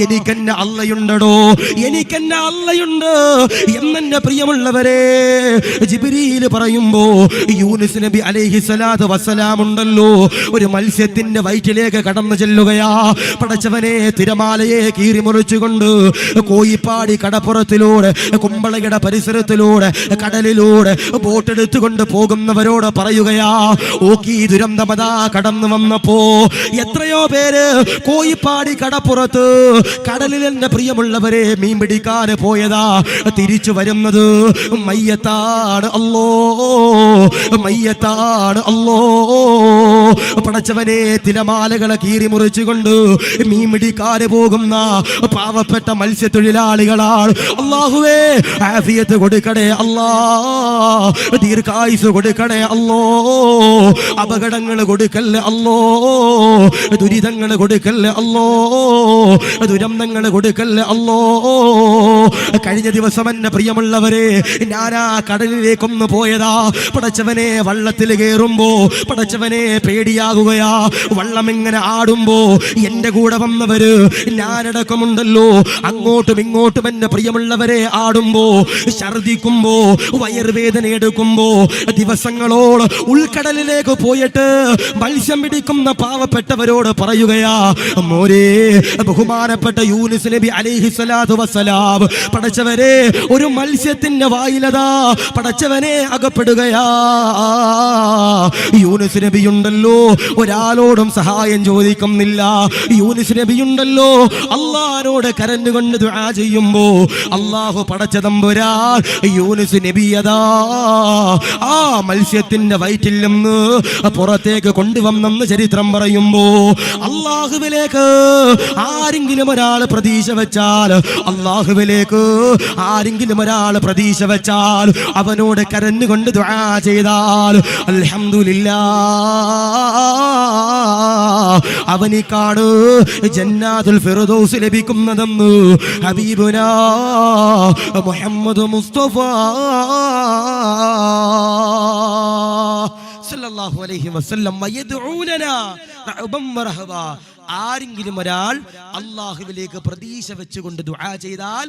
എനിക്കെന്നെ അള്ളയുണ്ടടോ, എനിക്കെന്നെ അള്ളയുണ്ട് എന്നെ പ്രിയമുള്ളവരെ ജിബ്രീൽ പറയുമ്പോ യൂനുസ് നബി അലൈഹിസ്സലാത്തു വസ്സലാം ഉണ്ടല്ലോ ഒരു മത്സ്യത്തിന്റെ വയറ്റിലേക്ക് കടന്നു ചെല്ലുകയാ. പടച്ചവനെ തിരമാലയെ കീറി മുറിച്ചുകൊണ്ട് കോയിപ്പാടി കടപ്പുറത്തിലൂടെ കുമ്പളയുടെ പരിസരത്തിലൂടെ കടലിലൂടെ ബോട്ടെടുത്തുകൊണ്ട് പോകുന്നവരോട് പറയുകയാ, ഓക്കി ദുരന്തമതാ കടന്നു വന്നപ്പോ എത്രയോ പേര് കോയിപ്പാടി കടപ്പുറത്ത് കടലിൽ എന്റെ പ്രിയമുള്ളവരെ മീൻ പിടിക്കാൻ പോയതാ. തിരിച്ചു വരുന്നത് മയ്യത്താണ് അല്ലോ, മയ്യത്താണ് അല്ലോ. പടച്ചവനെ തിരമാലകളെ കീറി മുറിച്ചുകൊണ്ട് മീൻ പിടിക്കാന് പോകുന്ന പാവപ്പെട്ട മത്സ്യത്തൊഴിലാളികളാണ്. അല്ലാഹുവേ ആഫിയത്ത് കൊടുക്കണേ അല്ലാ, ദീർഘായുസ് കൊടുക്കണേ അല്ലോ, അപകടങ്ങൾ കൊടുക്കല്ലേ അല്ലോ, ദുരിതങ്ങൾ കൊടുക്കല്ലേ അല്ലോ, ദുരന്തങ്ങൾ കൊടുക്കല്ലേ അല്ലോ. കഴിഞ്ഞ ദിവസം എന്നെ പ്രിയമുള്ളവരെ ഞാനാ കടലിലേക്കൊന്ന് പോയതാ. പടച്ചവനെ വള്ളത്തിൽ കയറുമ്പോ പടച്ചവനെ പേടിയാകുകയാ. വള്ളം ഇങ്ങനെ ആടുമ്പോ എന്റെ കൂടെ വന്നവര് ഞാനടക്കമുണ്ടല്ലോ അങ്ങോട്ടും ഇങ്ങോട്ടും എന്റെ പ്രിയമുള്ളവരെ ആടുമ്പോ ഛർദിക്കുമ്പോ വയറുവേദന എടുക്കുമ്പോ ദിവസങ്ങളോട് ഉൾക്കടലിലേക്ക് പോയിട്ട് മത്സ്യം പിടിക്കുന്ന പാവപ്പെട്ടവരോട് പറയുകയാ, മോരേ ബഹുമാനപ്പെട്ട യൂനുസ് നബി അലൈഹിസ്സലാത്തു വസ്സലാം പടച്ചവരെ ഒരു മത്സ്യത്തിന്റെ വായിലതാ പടച്ചവനെ അകപ്പെടുകയാ. യൂനുസ് നബിയുണ്ടല്ലോ ഒരാളോടും സഹായം ചോദിക്കുന്നില്ല. യൂനുസ് നബിയുണ്ടല്ലോ അള്ളാഹുവോട് കരഞ്ഞുകൊണ്ട് ദുആ ചെയ്യുമ്പോ അള്ളാഹു പടച്ച തമ്പുരാൻ യൂനുസ് നബിയതാ ആ മത്സ്യത്തിന്റെ വയറ്റിൽ നിന്ന് പുറത്തേക്ക് കൊണ്ടുവന്നെന്ന് ചരിത്രം പറയുമ്പോ അള്ളാഹുവിലേക്ക് ആരെങ്കിലും ഒരാൾ പ്രതീക്ഷ വെച്ചാൽ, അള്ളാഹുവിലേക്ക് ആരെങ്കിലും ഒരാൾ പ്രതീക്ഷ വെച്ചാൽ, അവനോട് കരഞ്ഞുകൊണ്ട് ദുആ ചെയ്താൽ അൽഹംദുലില്ലാഹ് അവനിക്കാണ് ജന്നാത്തുൽ ഫിർദൗസ് ലഭിക്കുന്നതെന്ന് ഹബീബുനാ മുഹമ്മദ് മുസ്തഫ സല്ലല്ലാഹു അലൈഹി വസല്ലം യദ്ഊനനാ റഅബൻ വറഹബാ. ആരെങ്കിലും ഒരാൾ അള്ളാഹുവിലേക്ക് പ്രതീക്ഷ വെച്ചുകൊണ്ട് ദുആ ചെയ്താൽ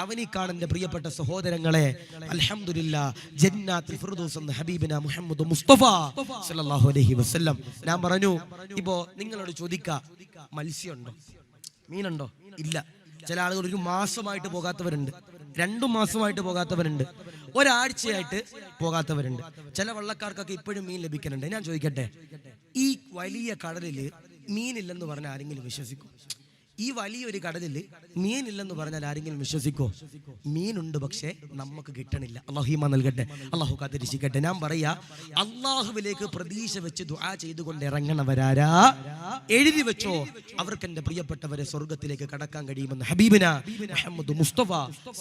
അവനിക്കാണ് എൻ്റെ പ്രിയപ്പെട്ട സഹോദരങ്ങളെ അൽഹംദുലില്ലാഹ് ജന്നാത്തുൽ ഫിർദൗസ് എന്ന ഹബീബിന മുഹമ്മദ് മുസ്തഫ സല്ലല്ലാഹു അലൈഹി വസല്ലം. ഞാൻ പറഞ്ഞു, ഇപ്പോ നിങ്ങളോട് ചോദിക്കാം, മത്സ്യമുണ്ടോ, മീനുണ്ടോ? ഇല്ല. ചില ആളുകൾ ഒരു മാസമായിട്ട് പോകാത്തവരുണ്ട്, 2 മാസമായിട്ട് പോകാത്തവരുണ്ട്, ഒരാഴ്ചയായിട്ട് പോകാത്തവരുണ്ട്. ചില വള്ളക്കാർക്കൊക്കെ ഇപ്പോഴും മീൻ ലഭിക്കുന്നുണ്ട്. ഞാൻ ചോദിക്കട്ടെ, ഈ വലിയ കടലിൽ മീനില്ലെന്ന് പറഞ്ഞാൽ ആരെങ്കിലും വിശ്വസിക്കും? ഈ വലിയൊരു കടലിൽ മീനില്ലെന്ന് പറഞ്ഞാൽ ആരെങ്കിലും വിശ്വസിക്കോ? മീനുണ്ട്, പക്ഷേ നമുക്ക് കിട്ടണില്ല. അല്ലാഹു ഈമാൻ നൽകട്ടെ, അല്ലാഹു കാത്തിരിക്കട്ടെ. ഞാൻ പറയാ, അള്ളാഹുവിലേക്ക് പ്രതീക്ഷ വെച്ച് ദുആ ചെയ്തുകൊണ്ട് ഇറങ്ങണവരാരാ എഴുതി വെച്ചോ, അവർക്ക് എന്റെ പ്രിയപ്പെട്ടവരെ സ്വർഗത്തിലേക്ക് കടക്കാൻ കഴിയുമെന്ന് ഹബീബിന മുഹമ്മദ് മുസ്തഫ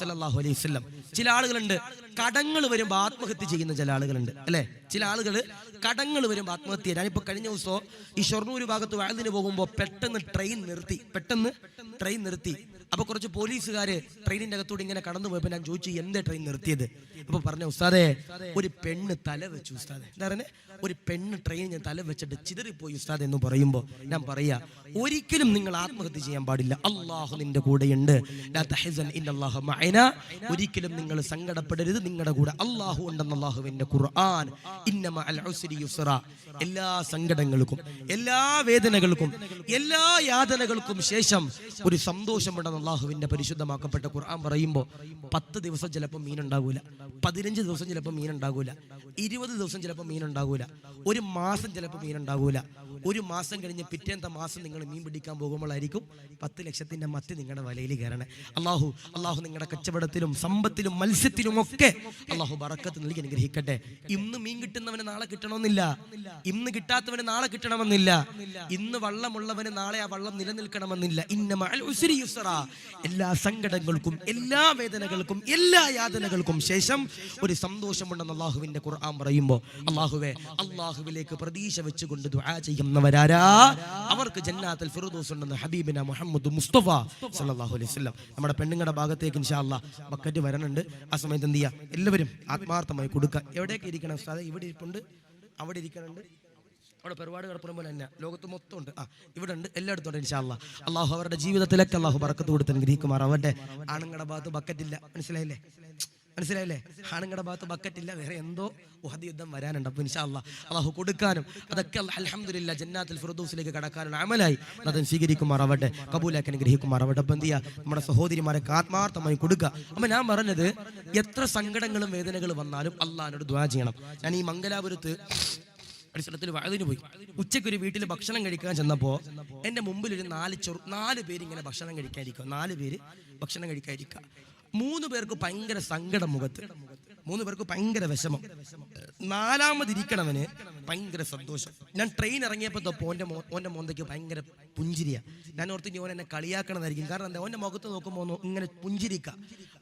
സല്ലല്ലാഹു അലൈഹി വസല്ലം. ചില ആളുകളുണ്ട് കടങ്ങൾ വരുമ്പോൾ ആത്മഹത്യ ചെയ്യുന്ന ചില ആളുകളുണ്ട്, അല്ലെ? ചില ആളുകൾ കടങ്ങൾ വരുമ്പോൾ ആത്മഹത്യ. ഞാനിപ്പോ കഴിഞ്ഞ ദിവസം ഈ ഷൊർണൂർ ഭാഗത്ത് വഅദിന് പോകുമ്പോൾ പെട്ടെന്ന് ട്രെയിൻ നിർത്തി അപ്പൊ കുറച്ച് പോലീസുകാര് ട്രെയിനിന്റെ അകത്തോട് ഇങ്ങനെ കടന്നു പോയപ്പോ ഞാൻ ചോദിച്ചു എന്തേ ട്രെയിൻ നിർത്തിയത്? അപ്പൊ പറഞ്ഞ ഉസ്താദേ, ഒരു പെണ്ണ് തല വെച്ചു ഉസ്താദെ. എന്താ പറയുന്നത്? ഒരു പെണ്ണ് ട്രെയിൻ ഞാൻ തല വെച്ചിട്ട് ചിതറിപ്പോയി ഉസ്താദ് എന്ന് പറയുമ്പോൾ ഞാൻ പറയാ, ഒരിക്കലും നിങ്ങൾ ആത്മഹത്യ ചെയ്യാൻ പാടില്ല. അള്ളാഹു നിന്റെ കൂടെയുണ്ട്. ലാ തഹ്സൻ ഇന്നല്ലാഹ മഅനാ. ഒരിക്കലും നിങ്ങൾ സങ്കടപ്പെടരുത്, നിങ്ങളുടെ കൂടെ അള്ളാഹു ഉണ്ടെന്ന് അള്ളാഹുവിന്റെ ഖുർആൻ. ഇന്ന മഅൽ ഉസ്രി യുസ്റ. എല്ലാ സങ്കടങ്ങൾക്കും, എല്ലാ വേദനകൾക്കും, എല്ലാ യാതനകൾക്കും ശേഷം ഒരു സന്തോഷമുണ്ടെന്ന് അള്ളാഹുവിന്റെ പരിശുദ്ധമാക്കപ്പെട്ട ഖുർആൻ പറയുമ്പോൾ 10 ദിവസം ചിലപ്പോൾ മീനുണ്ടാകൂല, 15 ദിവസം ചിലപ്പോൾ മീനുണ്ടാകൂല, 20 ദിവസം ചിലപ്പോൾ മീനുണ്ടാകൂല, ഒരു മാസം ചിലപ്പോൾ മീനുണ്ടാകൂല. ഒരു മാസം കഴിഞ്ഞ് പിറ്റേത്തെ മാസം നിങ്ങൾ മീൻ പിടിക്കാൻ പോകുമ്പോഴായിരിക്കും 10 ലക്ഷത്തിന്റെ മത്തി നിങ്ങളുടെ വലയിൽ കയറണേ. അള്ളാഹു നിങ്ങളുടെ കച്ചവടത്തിലും സമ്പത്തിലും മത്സ്യത്തിലും ഒക്കെ അള്ളാഹു ബറക്കത്ത് നൽകി അനുഗ്രഹിക്കട്ടെ. ഇന്ന് മീൻ കിട്ടുന്നവന് നാളെ കിട്ടണമെന്നില്ല, ഇന്ന് കിട്ടാത്തവന് നാളെ കിട്ടണമെന്നില്ല, ഇന്ന് വള്ളമുള്ളവന് നാളെ ആ വള്ളം നിലനിൽക്കണമെന്നില്ല. ഇന്ന മഅൽ ഉസ്രി യുസ്റ. എല്ലാ സങ്കടങ്ങൾക്കും, എല്ലാ വേദനകൾക്കും, എല്ലാ യാതനകൾക്കും ശേഷം ഒരു സന്തോഷമുണ്ടെന്ന് അള്ളാഹുവിന്റെ ഖുർആൻ പറയുമ്പോൾ അള്ളാഹുവിലേക്ക് പ്രതീക്ഷ വെച്ചുകൊണ്ട് ദുആ ചെയ്യുന്നവരാരാ? അവർക്ക് ജന്നാത്തുൽ ഫിർദൗസ് ഉണ്ടെന്ന് ഹബീബിന മുഹമ്മദ് മുസ്തഫ സല്ലല്ലാഹു അലൈഹി വസല്ലം. നമ്മുടെ പെണ്ണുങ്ങളുടെ ഭാഗത്തേക്ക് ഇൻഷാ അല്ലാഹ് ബക്കറ്റ് വരണുണ്ട്. ആ സമയത്ത് എന്ത് ചെയ്യുക? എല്ലാവരും ആത്മാർത്ഥമായി കൊടുക്കുക. എവിടെയൊക്കെ ഇരിക്കണം ഉസ്താദേ? ഇവിടെ ഇരിപ്പുണ്ട്, അവിടെ ഇരിക്കണുണ്ട്, അവിടെ പരിപാടി കിടപ്പുറം പോലെ തന്നെ ലോകത്ത് മൊത്തം ഉണ്ട്. ഇവിടെ ഉണ്ട്, എല്ലായിടത്തും ഉണ്ട് ഇൻഷാ അല്ലാഹ്. അള്ളാഹു അവരുടെ ജീവിതത്തിലൊക്കെ അള്ളാഹു ബറക്കത്ത് കൊടുത്ത് അനുഗ്രഹിക്കുമാർ. അവരുടെ ആണുങ്ങളുടെ ഭാഗത്ത് ബക്കറ്റില്ല, മനസ്സിലായില്ലേ? ആണുങ്ങളുടെ ഭാഗത്ത് ബക്കറ്റില്ല, വേറെ എന്തോ ഉഹദ് യുദ്ധം വരാനുണ്ട്. അപ്പൊ ഇൻഷാ അല്ലാഹ് അള്ളാഹു കൊടുക്കാനും അതൊക്കെ അൽഹംദുലില്ലാഹ് ജന്നാത്തുൽ ഫിർദൗസിലേക്ക് കടക്കാനുള്ള അമലായി അത് സ്വീകരിക്കുമാറാവട്ടെ, കബൂലാക്കി അനുഗ്രഹിക്കുമാറാവട്ടെ. അപ്പൊ എന്ത് ചെയ്യുക? നമ്മുടെ സഹോദരിമാരൊക്കെ ആത്മാർത്ഥമായി കൊടുക്കുക. അപ്പൊ ഞാൻ പറഞ്ഞത്, എത്ര സങ്കടങ്ങളും വേദനകളും വന്നാലും അള്ളാഹിനോട് ദുആ ചെയ്യണം. ഞാൻ ഈ മംഗലാപുരത്ത് ഒരു സ്ഥലത്തിൽ വഅദിന് പോയി. ഉച്ചയ്ക്ക് ഒരു വീട്ടിൽ ഭക്ഷണം കഴിക്കാൻ ചെന്നപ്പോൾ എൻ്റെ മുമ്പിൽ ഒരു 4 പേര് ഇങ്ങനെ ഭക്ഷണം കഴിക്കാതിരിക്കുക. 4 പേര് ഭക്ഷണം കഴിക്കാതിരിക്കുക. 3 പേർക്ക് ഭയങ്കര സങ്കടം മുഖത്ത്, 3 പേർക്ക് ഭയങ്കര വിഷമം. 4മതിരിക്കണവന് ഭയങ്കര സന്തോഷം. ഞാൻ ട്രെയിൻ ഇറങ്ങിയപ്പോൾ ഓൻ്റെ മോന്തയ്ക്ക് ഭയങ്കര പുഞ്ചിരിയ. ഞാൻ ഓർത്ത് ഇനി ഓൻ എന്നെ കളിയാക്കണതായിരിക്കും. കാരണം എന്താ, ഓൻ്റെ മുഖത്ത് നോക്കുമ്പോൾ ഇങ്ങനെ പുഞ്ചിരിക്കുക.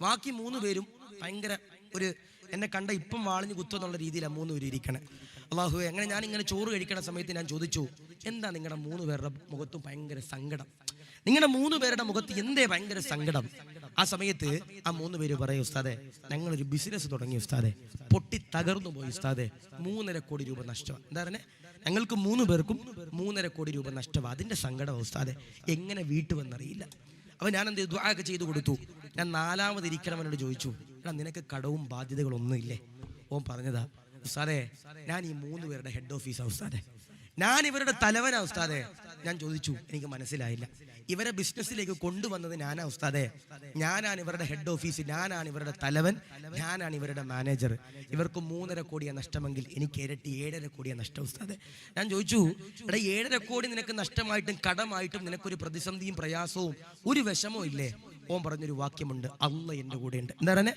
ബാക്കി 3 പേരും ഭയങ്കര ഒരു എന്നെ കണ്ട ഇപ്പം വാളിഞ്ഞ് കുത്തുമെന്നുള്ള രീതിയിലാണ് 3 പേര് ഇരിക്കണേ. അള്ളാഹുവേ, അങ്ങനെ ഞാനിങ്ങനെ ചോറ് കഴിക്കണ സമയത്ത് ഞാൻ ചോദിച്ചു, എന്താ നിങ്ങളുടെ 3 പേരുടെ മുഖത്തും ഭയങ്കര സങ്കടം? നിങ്ങളുടെ 3 പേരുടെ മുഖത്ത് എന്തേ ഭയങ്കര സങ്കടം? ആ സമയത്ത് ആ 3 പേര് പറയും, ഉസ്താദെ ഞങ്ങളൊരു ബിസിനസ് തുടങ്ങി ഉസ്താദെ, പൊട്ടി തകർന്നു പോയി ഉസ്താദെ, 3.5 കോടി രൂപ നഷ്ടമാണ്. എന്താ പറഞ്ഞേ? ഞങ്ങൾക്ക് 3 പേർക്കും 3.5 കോടി രൂപ നഷ്ടമാണ്, അതിന്റെ സങ്കടം ഉസ്താദെ, എങ്ങനെ വീട്ടുവെന്നറിയില്ല. അപ്പൊ ഞാൻ എന്ത് ദുആ ഒക്കെ ചെയ്തു കൊടുത്തു. ഞാൻ 4മതിരിക്കണവനോട് ചോദിച്ചു, എടാ നിനക്ക് കടവും ബാധ്യതകളൊന്നും ഇല്ലേ? ഓൻ പറഞ്ഞതാ, ഉസ്താദെ ഞാൻ ഈ 3 പേരുടെ ഹെഡ് ഓഫീസാ ഉസ്താദെ, ഞാൻ ഇവരുടെ തലവനാ ഉസ്താദെ. ഞാൻ ചോദിച്ചു, എനിക്ക് മനസ്സിലായില്ല, ഇവരെ ബിസിനസ്സിലേക്ക് കൊണ്ടുവന്നത് ഞാനാ ഉസ്താദെ, ഞാനാണ് ഇവരുടെ ഹെഡ് ഓഫീസ്, ഞാനാണ് ഇവരുടെ തലവൻ, ഞാനാണ് ഇവരുടെ മാനേജർ. ഇവർക്ക് 3.5 കോടിയാണ് നഷ്ടമെങ്കിൽ എനിക്ക് ഇരട്ടി 7.5 കോടിയാണ് നഷ്ടം ഉസ്താദെ. ഞാൻ ചോദിച്ചു, എടാ 7.5 കോടി നിനക്ക് നഷ്ടമായിട്ടും കടമായിട്ടും നിനക്കൊരു പ്രതിസന്ധിയും പ്രയാസവും ഒരു വിഷമവും ഇല്ലേ? ഓൻ പറഞ്ഞൊരു വാക്യമുണ്ട്, അള്ളാഹ് എന്റെ കൂടെയുണ്ട്. എന്താ പറയണേ?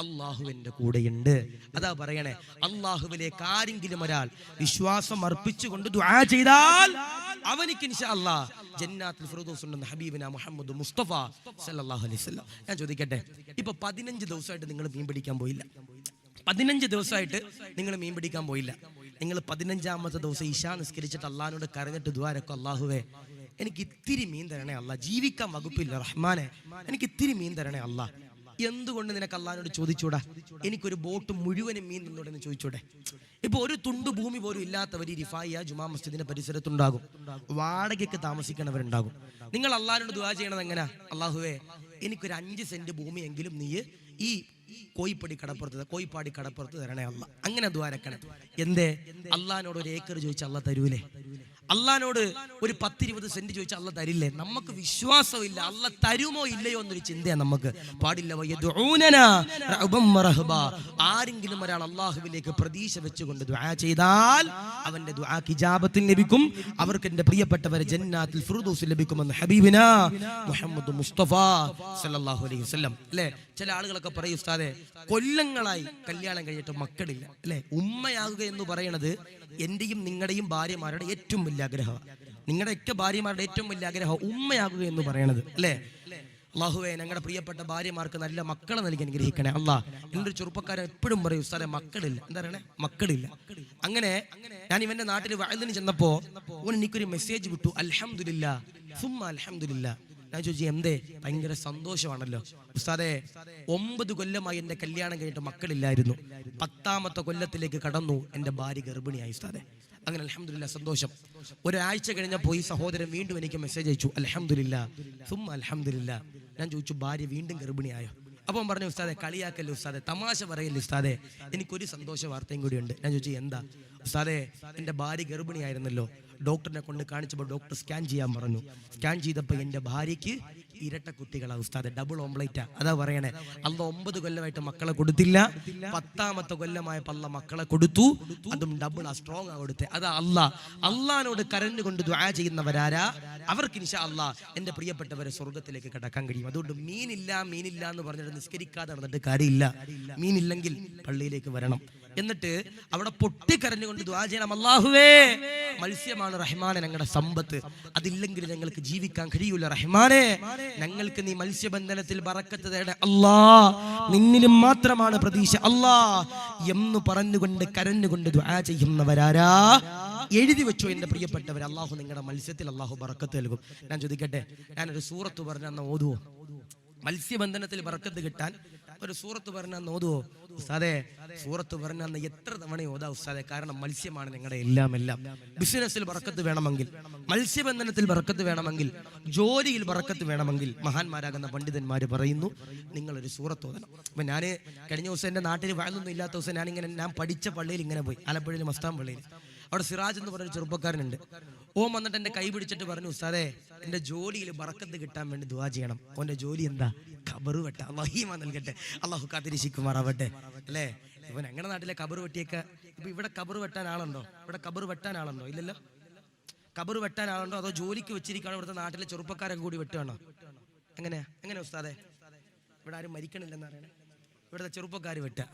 അള്ളാഹു എന്റെ കൂടെയുണ്ട്. അതാ പറയണേ, അള്ളാഹുവിലേക്ക് ആരെങ്കിലും ഒരാൾ വിശ്വാസം അർപ്പിച്ചുകൊണ്ട് ദുആ ചെയ്താൽ അവനിക്ക് ഇൻഷാ അല്ലാഹ് ജന്നാത്തുൽ ഫിർദൗസ് ഉണ്ടെന്ന് ഹബീബിന മുഹമ്മദ് മുസ്തഫ സല്ലല്ലാഹു അലൈഹി വസല്ലം. ഞാൻ ചോദിക്കട്ടെ, ഇപ്പൊ 15 ദിവസമായിട്ട് നിങ്ങൾ മീൻ പിടിക്കാൻ പോയില്ല, 15 ദിവസമായിട്ട് നിങ്ങൾ മീൻ പിടിക്കാൻ പോയില്ല. നിങ്ങൾ 15ാമത്തെ ദിവസം ഇശാ നിസ്കരിച്ചിട്ട് അള്ളാഹിനോട് കരഞ്ഞിട്ട് ദുആ രക്കും, അള്ളാഹുവേ എനിക്ക് ഇത്തിരി മീൻ തരണേ അല്ലാ, ജീവിക്കാൻ വകുപ്പില്ല റഹ്മാനെ, എനിക്ക് ഇത്തിരി മീൻ തരണേ അല്ലാ. എന്തുകൊണ്ട് നിനക്ക് അള്ളാഹിനോട് ചോദിച്ചൂടാ, എനിക്കൊരു ബോട്ട് മുഴുവനും മീൻ നിന്നോടെ എന്ന് ചോദിച്ചൂടെ? ഇപ്പൊ ഒരു തുണ്ട് ഭൂമി പോലും ഇല്ലാത്തവർ ഈ റിഫായിയ ജുമാ മസ്ജിദിന്റെ പരിസരത്തുണ്ടാകും, വാടകയ്ക്ക് താമസിക്കണവരുണ്ടാകും. നിങ്ങൾ അള്ളാഹിനോട് ദുആ ചെയ്യണത് എങ്ങനെയാ? അള്ളാഹുവേ എനിക്കൊരു 5 സെന്റ് ഭൂമിയെങ്കിലും നീ ഈ കോയിപ്പാടി കടപ്പുറത്ത് തരണേ അല്ലാ. അങ്ങനെ ദുആ രക്കണം. എന്തേ? അള്ളാഹിനോട് 1 ഏക്കർ ചോദിച്ചാൽ അള്ളാഹ് തരൂലേ? അള്ളാഹിനോട് ഒരു 10-20 സെന്റ് ചോദിച്ചാൽ അള്ളാഹ് തരില്ലേ? നമുക്ക് വിശ്വാസമില്ല, അള്ളാഹ് തരുമോ ഇല്ലയോ എന്നൊരു ചിന്തയാണ് നമുക്ക്. പാടില്ല. ആരെങ്കിലും ഒരാൾ അള്ളാഹുവിലേക്ക് പ്രതീക്ഷ വെച്ചുകൊണ്ട് ദുആ ചെയ്താൽ അവന്റെ ദുആക്ക് ഇജാബത്ത് ലഭിക്കും, അവർക്ക് എന്റെ പ്രിയപ്പെട്ടവരെ ജന്നാത്തുൽ ഫിർദൗസ് ലഭിക്കുമെന്ന് ഹബീബിനാ മുഹമ്മദ് മുസ്തഫ സല്ലല്ലാഹു അലൈഹി വസല്ലം. അല്ലേ, ചില ആളുകളൊക്കെ പറയും, ഉസ്താദെ കൊല്ലങ്ങളായി കല്യാണം കഴിഞ്ഞിട്ട് മക്കളില്ല. അല്ലെ, ഉമ്മയാകുക എന്ന് പറയുന്നത് എന്റെയും നിങ്ങളുടെയും ഭാര്യമാരുടെ ഏറ്റവും വലിയ ആഗ്രഹമാണ്. നിങ്ങളുടെയൊക്കെ ഭാര്യമാരുടെ ഏറ്റവും വലിയ ആഗ്രഹം ഉമ്മയാകുക എന്ന് പറയണത്. അല്ലേ? അള്ളാഹുവേ ഞങ്ങളുടെ പ്രിയപ്പെട്ട ഭാര്യമാർക്ക് നല്ല മക്കളെ നൽകി അനുഗ്രഹിക്കണേ അള്ളാഹ്. എൻ്റെ ഒരു ചെറുപ്പക്കാരൻ എപ്പോഴും പറയും, ഉസ്താദെ മക്കളില്ല. എന്താ പറയണേ? മക്കളില്ല. അങ്ങനെ ഞാൻ ഇവന്റെ നാട്ടിൽ വഅദിന് ചെന്നപ്പോ ഓൻ എനിക്കൊരു മെസ്സേജ് വിട്ടു, അൽഹംദുലില്ലാ സുമ്മ അൽഹംദുലില്ലാ. ഞാൻ ചോദിച്ചു എന്തേ? ഭയങ്കര സന്തോഷമാണല്ലോ ഉസ്താദേ. 9 കൊല്ലമായി എന്റെ കല്യാണം കഴിഞ്ഞിട്ട് മക്കളില്ലായിരുന്നു. 10ാമത്തെ കൊല്ലത്തിലേക്ക് കടന്നു, എന്റെ ഭാര്യ ഗർഭിണിയായി ഉസ്താദേ. അങ്ങനെ അൽഹംദുലില്ലാഹ് സന്തോഷം. ഒരാഴ്ച കഴിഞ്ഞപ്പോൾ ഈ സഹോദരൻ വീണ്ടും എനിക്ക് മെസ്സേജ് അയച്ചു, അൽഹംദുലില്ലാഹ് സുമ്മ അൽഹംദുലില്ലാഹ്. ഞാൻ ചോദിച്ചു ഭാര്യ വീണ്ടും ഗർഭിണിയായോ? അപ്പം പറഞ്ഞു ഉസ്താദെ കളിയാക്കല്ലേ ഉസ്താദെ, തമാശ പറയല്ലേ ഉസ്താദെ, എനിക്കൊരു സന്തോഷ വാർത്തയും കൂടിയുണ്ട്. ഞാൻ ചോദിച്ചു എന്താ? ഉസ്താദെ എൻ്റെ ഭാര്യ ഗർഭിണിയായിരുന്നല്ലോ, ഡോക്ടറിനെ കൊണ്ട് കാണിച്ചപ്പോൾ ഡോക്ടർ സ്കാൻ ചെയ്യാൻ പറഞ്ഞു. സ്കാൻ ചെയ്തപ്പോൾ എൻ്റെ ഭാര്യയ്ക്ക് ഇരട്ട കുട്ടികളാ ഉസ്താദെ, ഡബിൾ ഓംപ്ലേറ്റാ. അതാ പറയണേ, അല്ല 9 കൊല്ലമായിട്ട് മക്കളെ കൊടുത്തില്ല, 10ാമത്തെ കൊല്ലമായപ്പോൾ അല്ല മക്കളെ കൊടുത്തു, അതും ഡബിൾ ആ സ്ട്രോങ് ആ കൊടുത്തേ. അതാ അള്ളാഹിനോട് കരഞ്ഞുകൊണ്ട് ദുആ ചെയ്യുന്നവരാരാ, അവർക്ക് ഇൻഷാ അല്ലാഹ് എൻ്റെ പ്രിയപ്പെട്ടവരെ സ്വർഗത്തിലേക്ക് കടക്കാൻ കഴിയും. അതുകൊണ്ട് മീനില്ല എന്ന് പറഞ്ഞിട്ട് നിസ്കരിക്കാതെ നടന്നിട്ട് കാര്യമില്ല. മീനില്ലെങ്കിൽ പള്ളിയിലേക്ക് വരണം, എന്നിട്ട് അവിടെ പൊട്ടിക്കരഞ്ഞുകൊണ്ട് ദുആ ചെയ്യണം. അല്ലാഹുവേ, മത്സ്യമാണ് റഹ്മാനെ ഞങ്ങളുടെ സമ്പത്ത്, അതില്ലെങ്കിൽ ഞങ്ങൾക്ക് ജീവിക്കാൻ കഴിയൂല. റഹ്മാനെ, ഞങ്ങൾക്ക് നീ മത്സ്യബന്ധനത്തിൽ ബറക്കത്ത് തേടേ അല്ലാ, നിന്നിലും മാത്രമാണ് പ്രതീക്ഷ അല്ലാ എന്ന് പറഞ്ഞുകൊണ്ട് കരഞ്ഞുകൊണ്ട് ദുആ ചെയ്യുന്നവരാരാ, എഴുതി വെച്ചോ എൻ്റെ പ്രിയപ്പെട്ടവർ. അല്ലാഹു നിങ്ങളുടെ മത്സ്യത്തിൽ അല്ലാഹു ബറക്കത്ത് നൽകും. ഞാൻ ചോദിക്കട്ടെ, ഞാനൊരു സൂറത്ത് പറഞ്ഞ ഓതുവോ? മത്സ്യബന്ധനത്തിൽ ബറക്കത്ത് കിട്ടാൻ ഒരു സൂറത്ത് പറഞ്ഞാൽ ഓതുവോ ഉസ്താദേ? സൂറത്ത് പറഞ്ഞാൽ എത്ര തവണ ഓതാ ഉസ്താദേ? കാരണം മത്സ്യമാണ് നിങ്ങളുടെ എല്ലാം. ബിസിനസ്സിൽ ബറക്കത്ത് വേണമെങ്കിൽ, മത്സ്യബന്ധനത്തിൽ ബറക്കത്ത് വേണമെങ്കിൽ, ജോലിയിൽ ബറക്കത്ത് വേണമെങ്കിൽ, മഹാന്മാരാകുന്ന പണ്ഡിതന്മാർ പറയുന്നു നിങ്ങളൊരു സൂറത്ത് ഓതണം. അപ്പൊ ഞാൻ കഴിഞ്ഞ ദിവസം എൻ്റെ നാട്ടിൽ വയലൊന്നും ഇല്ലാത്ത ദിവസം ഞാൻ പഠിച്ച പള്ളിയിൽ ഇങ്ങനെ പോയി, ആലപ്പുഴയിൽ മസ്താൻ പള്ളിയിൽ. അവിടെ സിറാജ് എന്ന് പറഞ്ഞൊരു ചെറുപ്പക്കാരനുണ്ട്. ഓൻ വന്നിട്ട് എൻ്റെ കൈ പിടിച്ചിട്ട് പറഞ്ഞു, ഉസ്താദേ എൻ്റെ ജോലിയിൽ ബറക്കത്ത് കിട്ടാൻ വേണ്ടി ദുആ ചെയ്യണം. ഓൻ്റെ ജോലി എന്താ? ഖബറ് വെട്ട. അല്ലാഹു നൽകട്ടെ, അല്ലാഹു കാത്തിരിശിക്കുമാറാവട്ടെ. അല്ലേ, ഇപ്പൊ ഞങ്ങളുടെ നാട്ടിലെ ഖബറ് വെട്ടിയൊക്കെ ഇപ്പൊ ഇവിടെ ഖബറ് വെട്ടാൻ ആളുണ്ടോ? ഇവിടെ ഖബറ് വെട്ടാൻ ആളുണ്ടോ? ഇല്ലല്ലോ. ഖബറ് വെട്ടാൻ ആളുണ്ടോ? അതോ ജോലിക്ക് വെച്ചിരിക്കുകയാണോ? ഇവിടുത്തെ നാട്ടിലെ ചെറുപ്പക്കാരൊക്കെ കൂടി വെട്ടുകയാണോ? എങ്ങനെ ഉസ്താദേ? ഇവിടെ ആരും മരിക്കണില്ലെന്ന് അറിയണേ, ഇവിടുത്തെ ചെറുപ്പക്കാർ വെട്ടുക.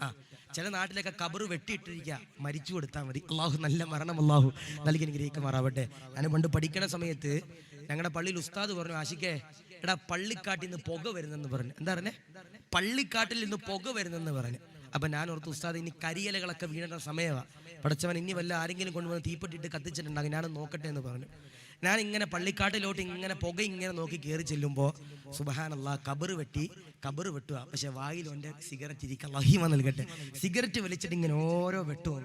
ചില നാട്ടിലൊക്കെ ഖബറ് വെട്ടിയിട്ടിരിക്കുക, മരിച്ചു കൊടുത്താൽ മതി. അള്ളാഹു നല്ല മരണം അള്ളാഹു നൽകി അനുഗ്രഹിക്കുമാറാവട്ടെ. ഞാൻ പണ്ട് പഠിക്കണ സമയത്ത് ഞങ്ങളുടെ പള്ളിയിൽ ഉസ്താദ് പറഞ്ഞു, ആശിക്കേ എടാ പള്ളിക്കാട്ടിൽ നിന്ന് പുക വരുന്നെന്ന് പറഞ്ഞു. എന്താ പറഞ്ഞേ? പള്ളിക്കാട്ടിൽ നിന്ന് പുക വരുന്നെന്ന് പറഞ്ഞു. അപ്പൊ ഞാൻ ഓർത്തു, ഉസ്താദ് ഇനി കരിയിലകളൊക്കെ വീണ സമയമാണ്, പഠിച്ചവൻ ഇനി വല്ല ആരെങ്കിലും കൊണ്ടുവന്ന് തീപ്പെട്ടിട്ട് കത്തിച്ചിട്ടുണ്ടാകും, ഞാനൊന്ന് നോക്കട്ടെ എന്ന് പറഞ്ഞു. ഞാൻ ഇങ്ങനെ പള്ളിക്കാട്ടിലോട്ട് ഇങ്ങനെ പുക ഇങ്ങനെ നോക്കി കയറി ചെല്ലുമ്പോൾ സുബ്ഹാനല്ലാഹ്, ഖബറ് വെട്ടുക. പക്ഷെ വായിലോൻ്റെ സിഗരറ്റ് ഇരിക്കുക. അല്ലാഹു നൽകട്ടെ. സിഗരറ്റ് വലിച്ചിട്ട് ഇങ്ങനെ ഓരോ വെട്ടുക.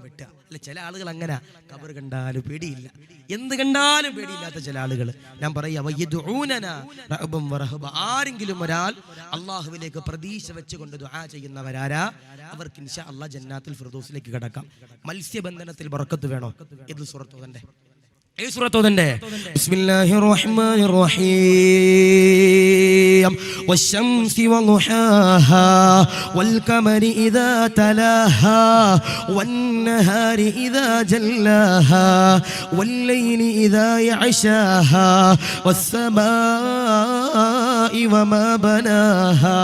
അല്ല, ചില ആളുകൾ അങ്ങനെ ഖബറ് കണ്ടാലും പേടിയില്ല, എന്ത് കണ്ടാലും പേടിയില്ലാത്ത ചില ആളുകൾ. ഞാൻ പറയാം, ആരെങ്കിലും ഒരാൾ അള്ളാഹുവിലേക്ക് പ്രതീക്ഷ വെച്ചുകൊണ്ട് ദുആ ചെയ്യുന്നവരാരാ, അവർക്ക് ഇൻഷാ അല്ലാഹ് ജന്നാത്തുൽ ഫിർദൗസിലേക്ക് കടക്കാം. മത്സ്യബന്ധനത്തിൽ ബറക്കത്ത് വേണോ? ഇത് സൂറത്ത് ഓതണ്ടേ? ബിസ്മില്ലാഹിർ റഹ്മാനിർ റഹീം. വശംസി വളുഹാഹാ വൽഖമരി ഇദാ തലാഹാ വന്നഹാരി ഇദാ ജല്ലാഹാ വല്ലൈലി ഇദാ യഅശാഹാ വസ്സമാഇ വമാ ബനാഹാ.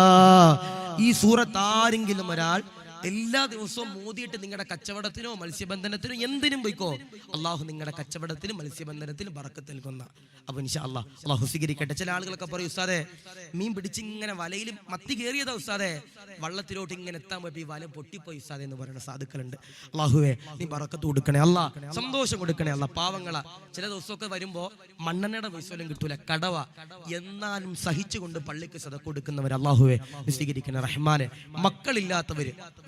ഈ സൂറത്ത് ആരെങ്കിലും ഒരാൾ എല്ലാ ദിവസവും മോദിയിട്ട് നിങ്ങളുടെ കച്ചവടത്തിനോ മത്സ്യബന്ധനത്തിനോ എന്തിനും പോയിക്കോ, അള്ളാഹു നിങ്ങളുടെ കച്ചവടത്തിനും മത്സ്യബന്ധനത്തിനും ബറക്കത്ത് നൽകുന്ന. അപ്പൊ ഇൻഷാ അല്ലാഹ് അള്ളാഹു സ്വീകരിക്കട്ടെ. ചില ആളുകളൊക്കെ പറയും, ഉസ്താദേ മീൻ പിടിച്ചിങ്ങനെ വലയിലും മത്തി കയറിയതാ ഉസ്താദേ, വള്ളത്തിലോട്ട് ഇങ്ങനെ എത്താൻ പോയപ്പോ ഈ വല പൊട്ടിപ്പോയി ഉസ്താദേ എന്ന് പറയുന്ന സാധുക്കളുണ്ട്. അള്ളാഹുവേ നീ ബറക്കത്ത് കൊടുക്കണേ അല്ലാ, സന്തോഷം കൊടുക്കണേ അല്ലാ. പാവങ്ങളാ, ചില ദിവസമൊക്കെ വരുമ്പോ മണ്ണെണ്ണയുടെ പൈസലും കിട്ടൂല, കടവ, എന്നാലും സഹിച്ചുകൊണ്ട് പള്ളിക്ക് സദഖ കൊടുക്കുന്നവർ അള്ളാഹുവേ നീ സ്വീകരിക്കണേ. റഹ്മാനെ,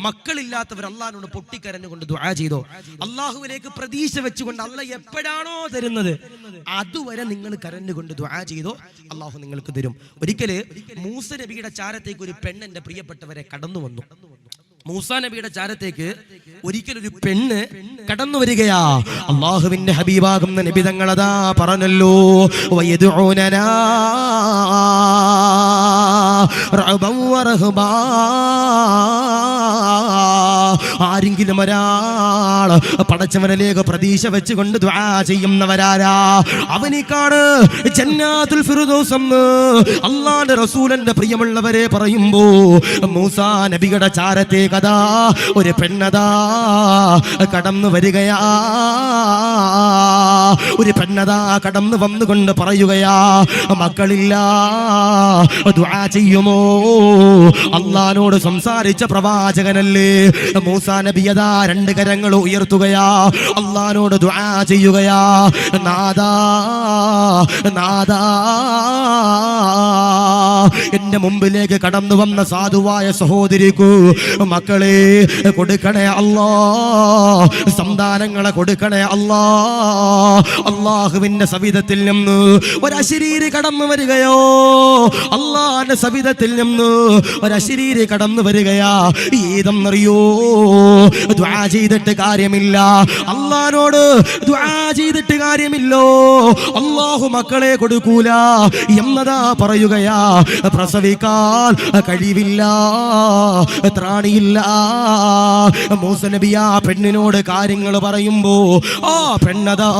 മക്കളില്ലാത്തവർ അള്ളാഹിനോട് പൊട്ടിക്കരഞ്ഞുകൊണ്ട് ദുആ ചെയ്തോ. അള്ളാഹുവിലേക്ക് പ്രതീക്ഷ വെച്ചുകൊണ്ട് അള്ളാഹ് എപ്പോഴാണോ തരുന്നത് അതുവരെ നിങ്ങൾ കരഞ്ഞുകൊണ്ട് ദുആ ചെയ്തോ, അള്ളാഹു നിങ്ങൾക്ക് തരും. ഒരിക്കല് മൂസ നബിയുടെ ചാരത്തേക്ക് ഒരു പെണ്ണ് എൻ്റെ പ്രിയപ്പെട്ടവരെ കടന്നു വന്നു. മൂസാ നബിയുടെ ചാരത്തേക്ക് ഒരിക്കലൊരു പെണ്ണ് കടന്നു വരികയാ. അള്ളാഹുവിന്റെ ഹബീബാകുന്ന നബി തങ്ങളതാ പറഞ്ഞല്ലോ, വയദുഊനനാ റഅബൻ വറഹബാ. ആരെങ്കിലും ഒരാൾ പടച്ചവനിലേക്ക് പ്രതീക്ഷ വെച്ചുകൊണ്ട് ദുആ ചെയ്യുന്നവരാരാ, അവനിക്കാണ് ജന്നാത്തുൽ ഫിർദൗസ് എന്ന് അല്ലാഹുവിന്റെ റസൂലിന്റെ പ്രിയമുള്ളവരെ പറയുമ്പോ, മൂസാ നബിയുടെ ചാരത്തേക്ക് അതാ ഒരു പെണ്ണതാ കടന്നു വരികയാ. ഒരു പെണ്ണതാ കടന്നു വന്നുകൊണ്ട് പറയുകയാ, മക്കളില്ല, ദുആ ചെയ്യുമോ? അല്ലാഹുവോട് സംസാരിച്ച പ്രവാചകനല്ലേ മൂസാ നബി. അതാ 2 കരങ്ങൾ ഉയർത്തുകയാ. കൊടുക്കുകയാ, അള്ളാനോട് ദുആ ചെയ്യുകയാ. നാദാ നാദാ, എന്റെ മുമ്പിലേക്ക് കടന്നു വന്ന സാധുവായ സഹോദരിക്കു മക്കളെ കൊടുക്കണേ അല്ലാ, സന്താനങ്ങളെ കൊടുക്കണേ അല്ലാ. അള്ളാഹുവിന്റെ സവിധത്തിൽ നിന്ന് ഒരശരീരി കടന്നു വരികയോ, അള്ളാന്റെ സവിധത്തിൽ നിന്ന് ഒരശരീരി കടന്നു വരികയാ. ഏതെന്നറിയോ? ദുആ ചെയ്തിട്ട് കാര്യമില്ല, അള്ളാനോട് ദുആ ചെയ്തിട്ട് കാര്യമില്ലോ, അള്ളാഹു മക്കളെ കൊടുക്കൂല എന്നതാ പറയുകയാ. പ്രസവിക്കാൻ കഴിവില്ല, ത്രാണിയില്ല. മൂസ നബി ആ പെണ്ണിനോട് കാര്യങ്ങൾ പറയുമ്പോ ആ പെണ്ണതാ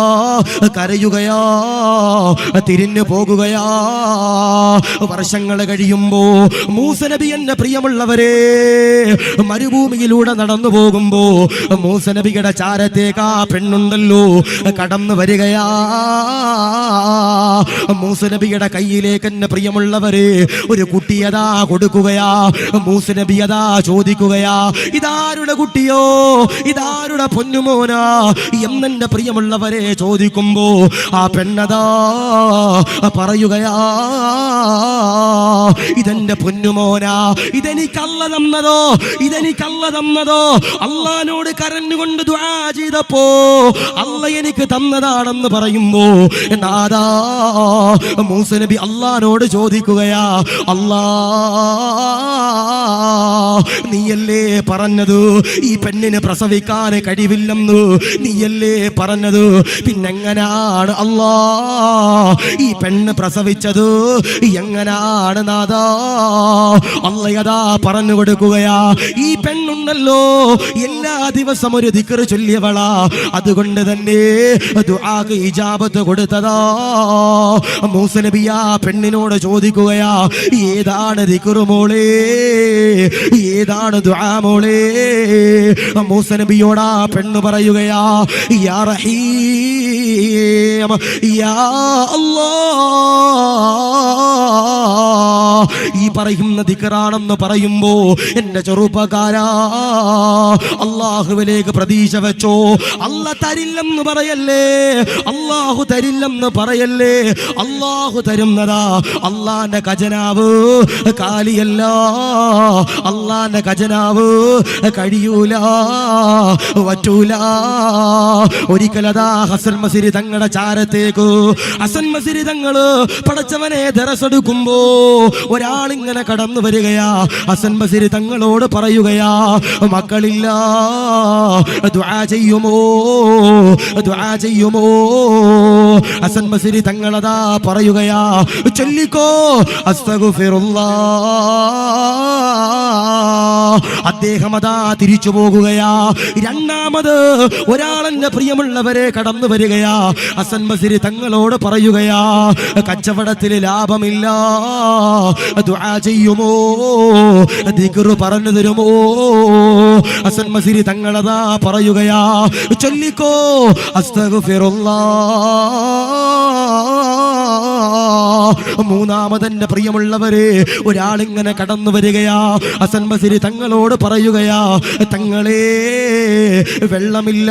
കരയുകയാ, തിരിഞ്ഞു പോകുകയാ. വർഷങ്ങൾ കഴിയുമ്പോ മൂസ നബി എന്റെ പ്രിയമുള്ളവരെ മരുഭൂമിയിലൂടെ നടന്നു പോകുമ്പോ മൂസ നബിയുടെ ചാരത്തേക്ക് ആ പെണ്ണുണ്ടല്ലോ കടന്നു വരികയാ. മൂസ നബിയുടെ കയ്യിലേക്ക് എന്റെ പ്രിയമുള്ളവരെ ഒരു കുട്ടിയതാ കൊടുക്കുകയാ. മൂസ നബി അതാ ചോദിക്കുകയാ, ഇതാരുടെ കുട്ടിയോ, ഇതാരുടെ പൊന്നുമോനാ എന്നെന്റെ പ്രിയമുള്ളവരെ ചോദിക്കുമ്പോ ആ പെണ്ണതാ പറയുകയാ, ഇതെന്റെ പൊന്നുമോനാ, ഇതെനിക്കല്ല തന്നതോ, ഇതെനിക്കല്ല തന്നതോ, അള്ളാനോട് കരഞ്ഞുകൊണ്ട് ദുആ ചെയ്തപ്പോ അല്ല എനിക്ക് തന്നതാണെന്ന് പറയുമ്പോ നാദാ മൂസ നബി അള്ളാനോട് ചോദിക്കുകയാ, അല്ലാ നീയല്ലേ പറഞ്ഞത് ഈ പെണ്ണിന് പ്രസവിക്കാൻ കഴിവില്ലെന്ന്, നീയല്ലേ പറഞ്ഞത്, പിന്നെങ്ങനാണ് അല്ലാ ഈ പെണ്ണ് പ്രസവിച്ചത്, എങ്ങനാണ് നാദാ? അല്ലയതാ പറഞ്ഞു കൊടുക്കുകയാ, ഈ പെണ്ണുണ്ടല്ലോ എല്ലാ ദിവസം ഒരു ദിക്ർ ചൊല്ലിയവളാ, അതുകൊണ്ട് തന്നെ ദുആക്ക് ഇജാബത്ത് കൊടുത്തതാ. മൂസ നബി ആ പെണ്ണിനോട് ചോദിക്കുകയാ, ഏതാണ് ദിക്ർ മോളെ, ഏതാണ് ദുആ മോളെ? മൂസ നബിയോട് ആ പെണ്ണ് പറയുകയാ, യാ റഹീം യാ അല്ലാഹ്, ഈ പറയുന്ന ദിക്റാണെന്ന് പറയുമ്പോ എന്റെ ചെറുപ്പക്കാരാ അള്ളാഹുവിലേക്ക് പ്രതീക്ഷ വെച്ചോ. അല്ല തരില്ലെന്ന് പറയല്ലേ, അള്ളാഹു തരില്ലെന്ന് പറയല്ലേ, അള്ളാഹു തരുന്നതാ. അള്ളാന്റെ ഖജനാവ് കാലിയല്ല, അള്ളാന്റെ ഖജനാവ് കഴിയൂല, വറ്റൂല. ഒരിക്കലതാ ഹസൻ മസിരി തങ്ങളുടെ ചാരത്തേക്ക് ഹസൻ മസിരി തങ്ങള് പടച്ചവനെ ദറസെടുക്കുമ്പോ ഒരാളിങ്ങനെ കടന്നു വരികയാ. ഹസൻ മസിരി തങ്ങളോട് പറയുകയാ, മക്കളില്ല, ദുആ ചെയ്യുമോ, ദുആ ചെയ്യുമോ? ഹസൻ മസിരി തങ്ങളതാ പറയുകയാ, ചൊല്ലിക്കോ അസ്തഗ്ഫിറുല്ലാഹ്. അദ്ദേഹം അതാ തിരിച്ചു പോകുകയാ. രണ്ടാമത് ഒരാളെന്റെ പ്രിയമുള്ളവരെ കടന്നു വരികയാ. ഹസൻ മസിരി തങ്ങളോട് പറയുകയാ, കച്ചവടത്തിൽ ലാഭമില്ല, ദുആ ചെയ്യുമോ, ദിക്ർ പറഞ്ഞു തരുമോ? ഹസൻ മസിരി തങ്ങളതാ പറയുകയാ, ചൊല്ലിക്കോ അസ്തഗ്ഫിറുല്ലാഹ്. മൂന്നാമതെന്റെ പ്രിയമുള്ളവരെ ഒരാളിങ്ങനെ കടന്നു വരികയാ. ഹസൻ മസിരി തങ്ങളോട് പറയുകയാ, തങ്ങളെ വെള്ളമില്ല,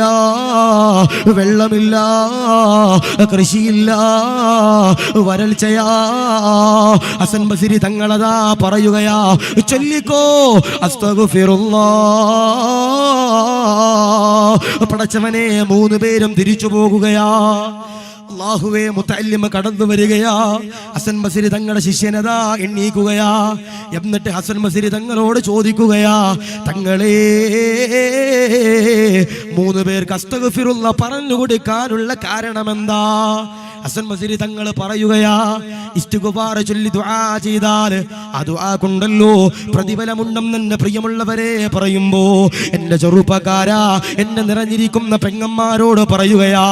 വെള്ളമില്ല, കൃഷിയില്ല, വരൾച്ചയാ. ഹസൻ മസിരി തങ്ങളതാ പറയുകയാ, ചൊല്ലിക്കോ അസ്തഗ്ഫിറുല്ലാഹ്. പടച്ചവനെ മൂന്ന് പേരും തിരിച്ചു പോകുകയാ. അല്ലാഹുവേ മുത്തഅല്ലിമ കടന്നു വരികയാ. ഹസൻ മസിരി തങ്ങളുടെ ശിഷ്യനതാ എണ്ണീക്കുകയാ. എന്നിട്ട് ഹസൻ മസിരി തങ്ങളോട് ചോദിക്കുകയാ, തങ്ങളെ മൂന്ന് പേർക്ക് അസ്തഗ്ഫിറുല്ലാഹ് പറഞ്ഞു കൊടുക്കാനുള്ള കാരണമെന്താ? ഹസൻ മസിരി തങ്ങൾ പറയുകയാ, ഇസ്തിഗ്ഫാർ ചൊല്ലി ദുആ ചെയ്താൽ ആ ദുആ കൊണ്ടല്ലോ പ്രതിഫലമുണ്ടെന്ന് എന്റെ പ്രിയമുള്ളവരെ പറയുമ്പോ എന്റെ ചെറുപ്പക്കാരാ, എന്നെ നിറഞ്ഞിരിക്കുന്ന പെങ്ങന്മാരോട് പറയുകയാ,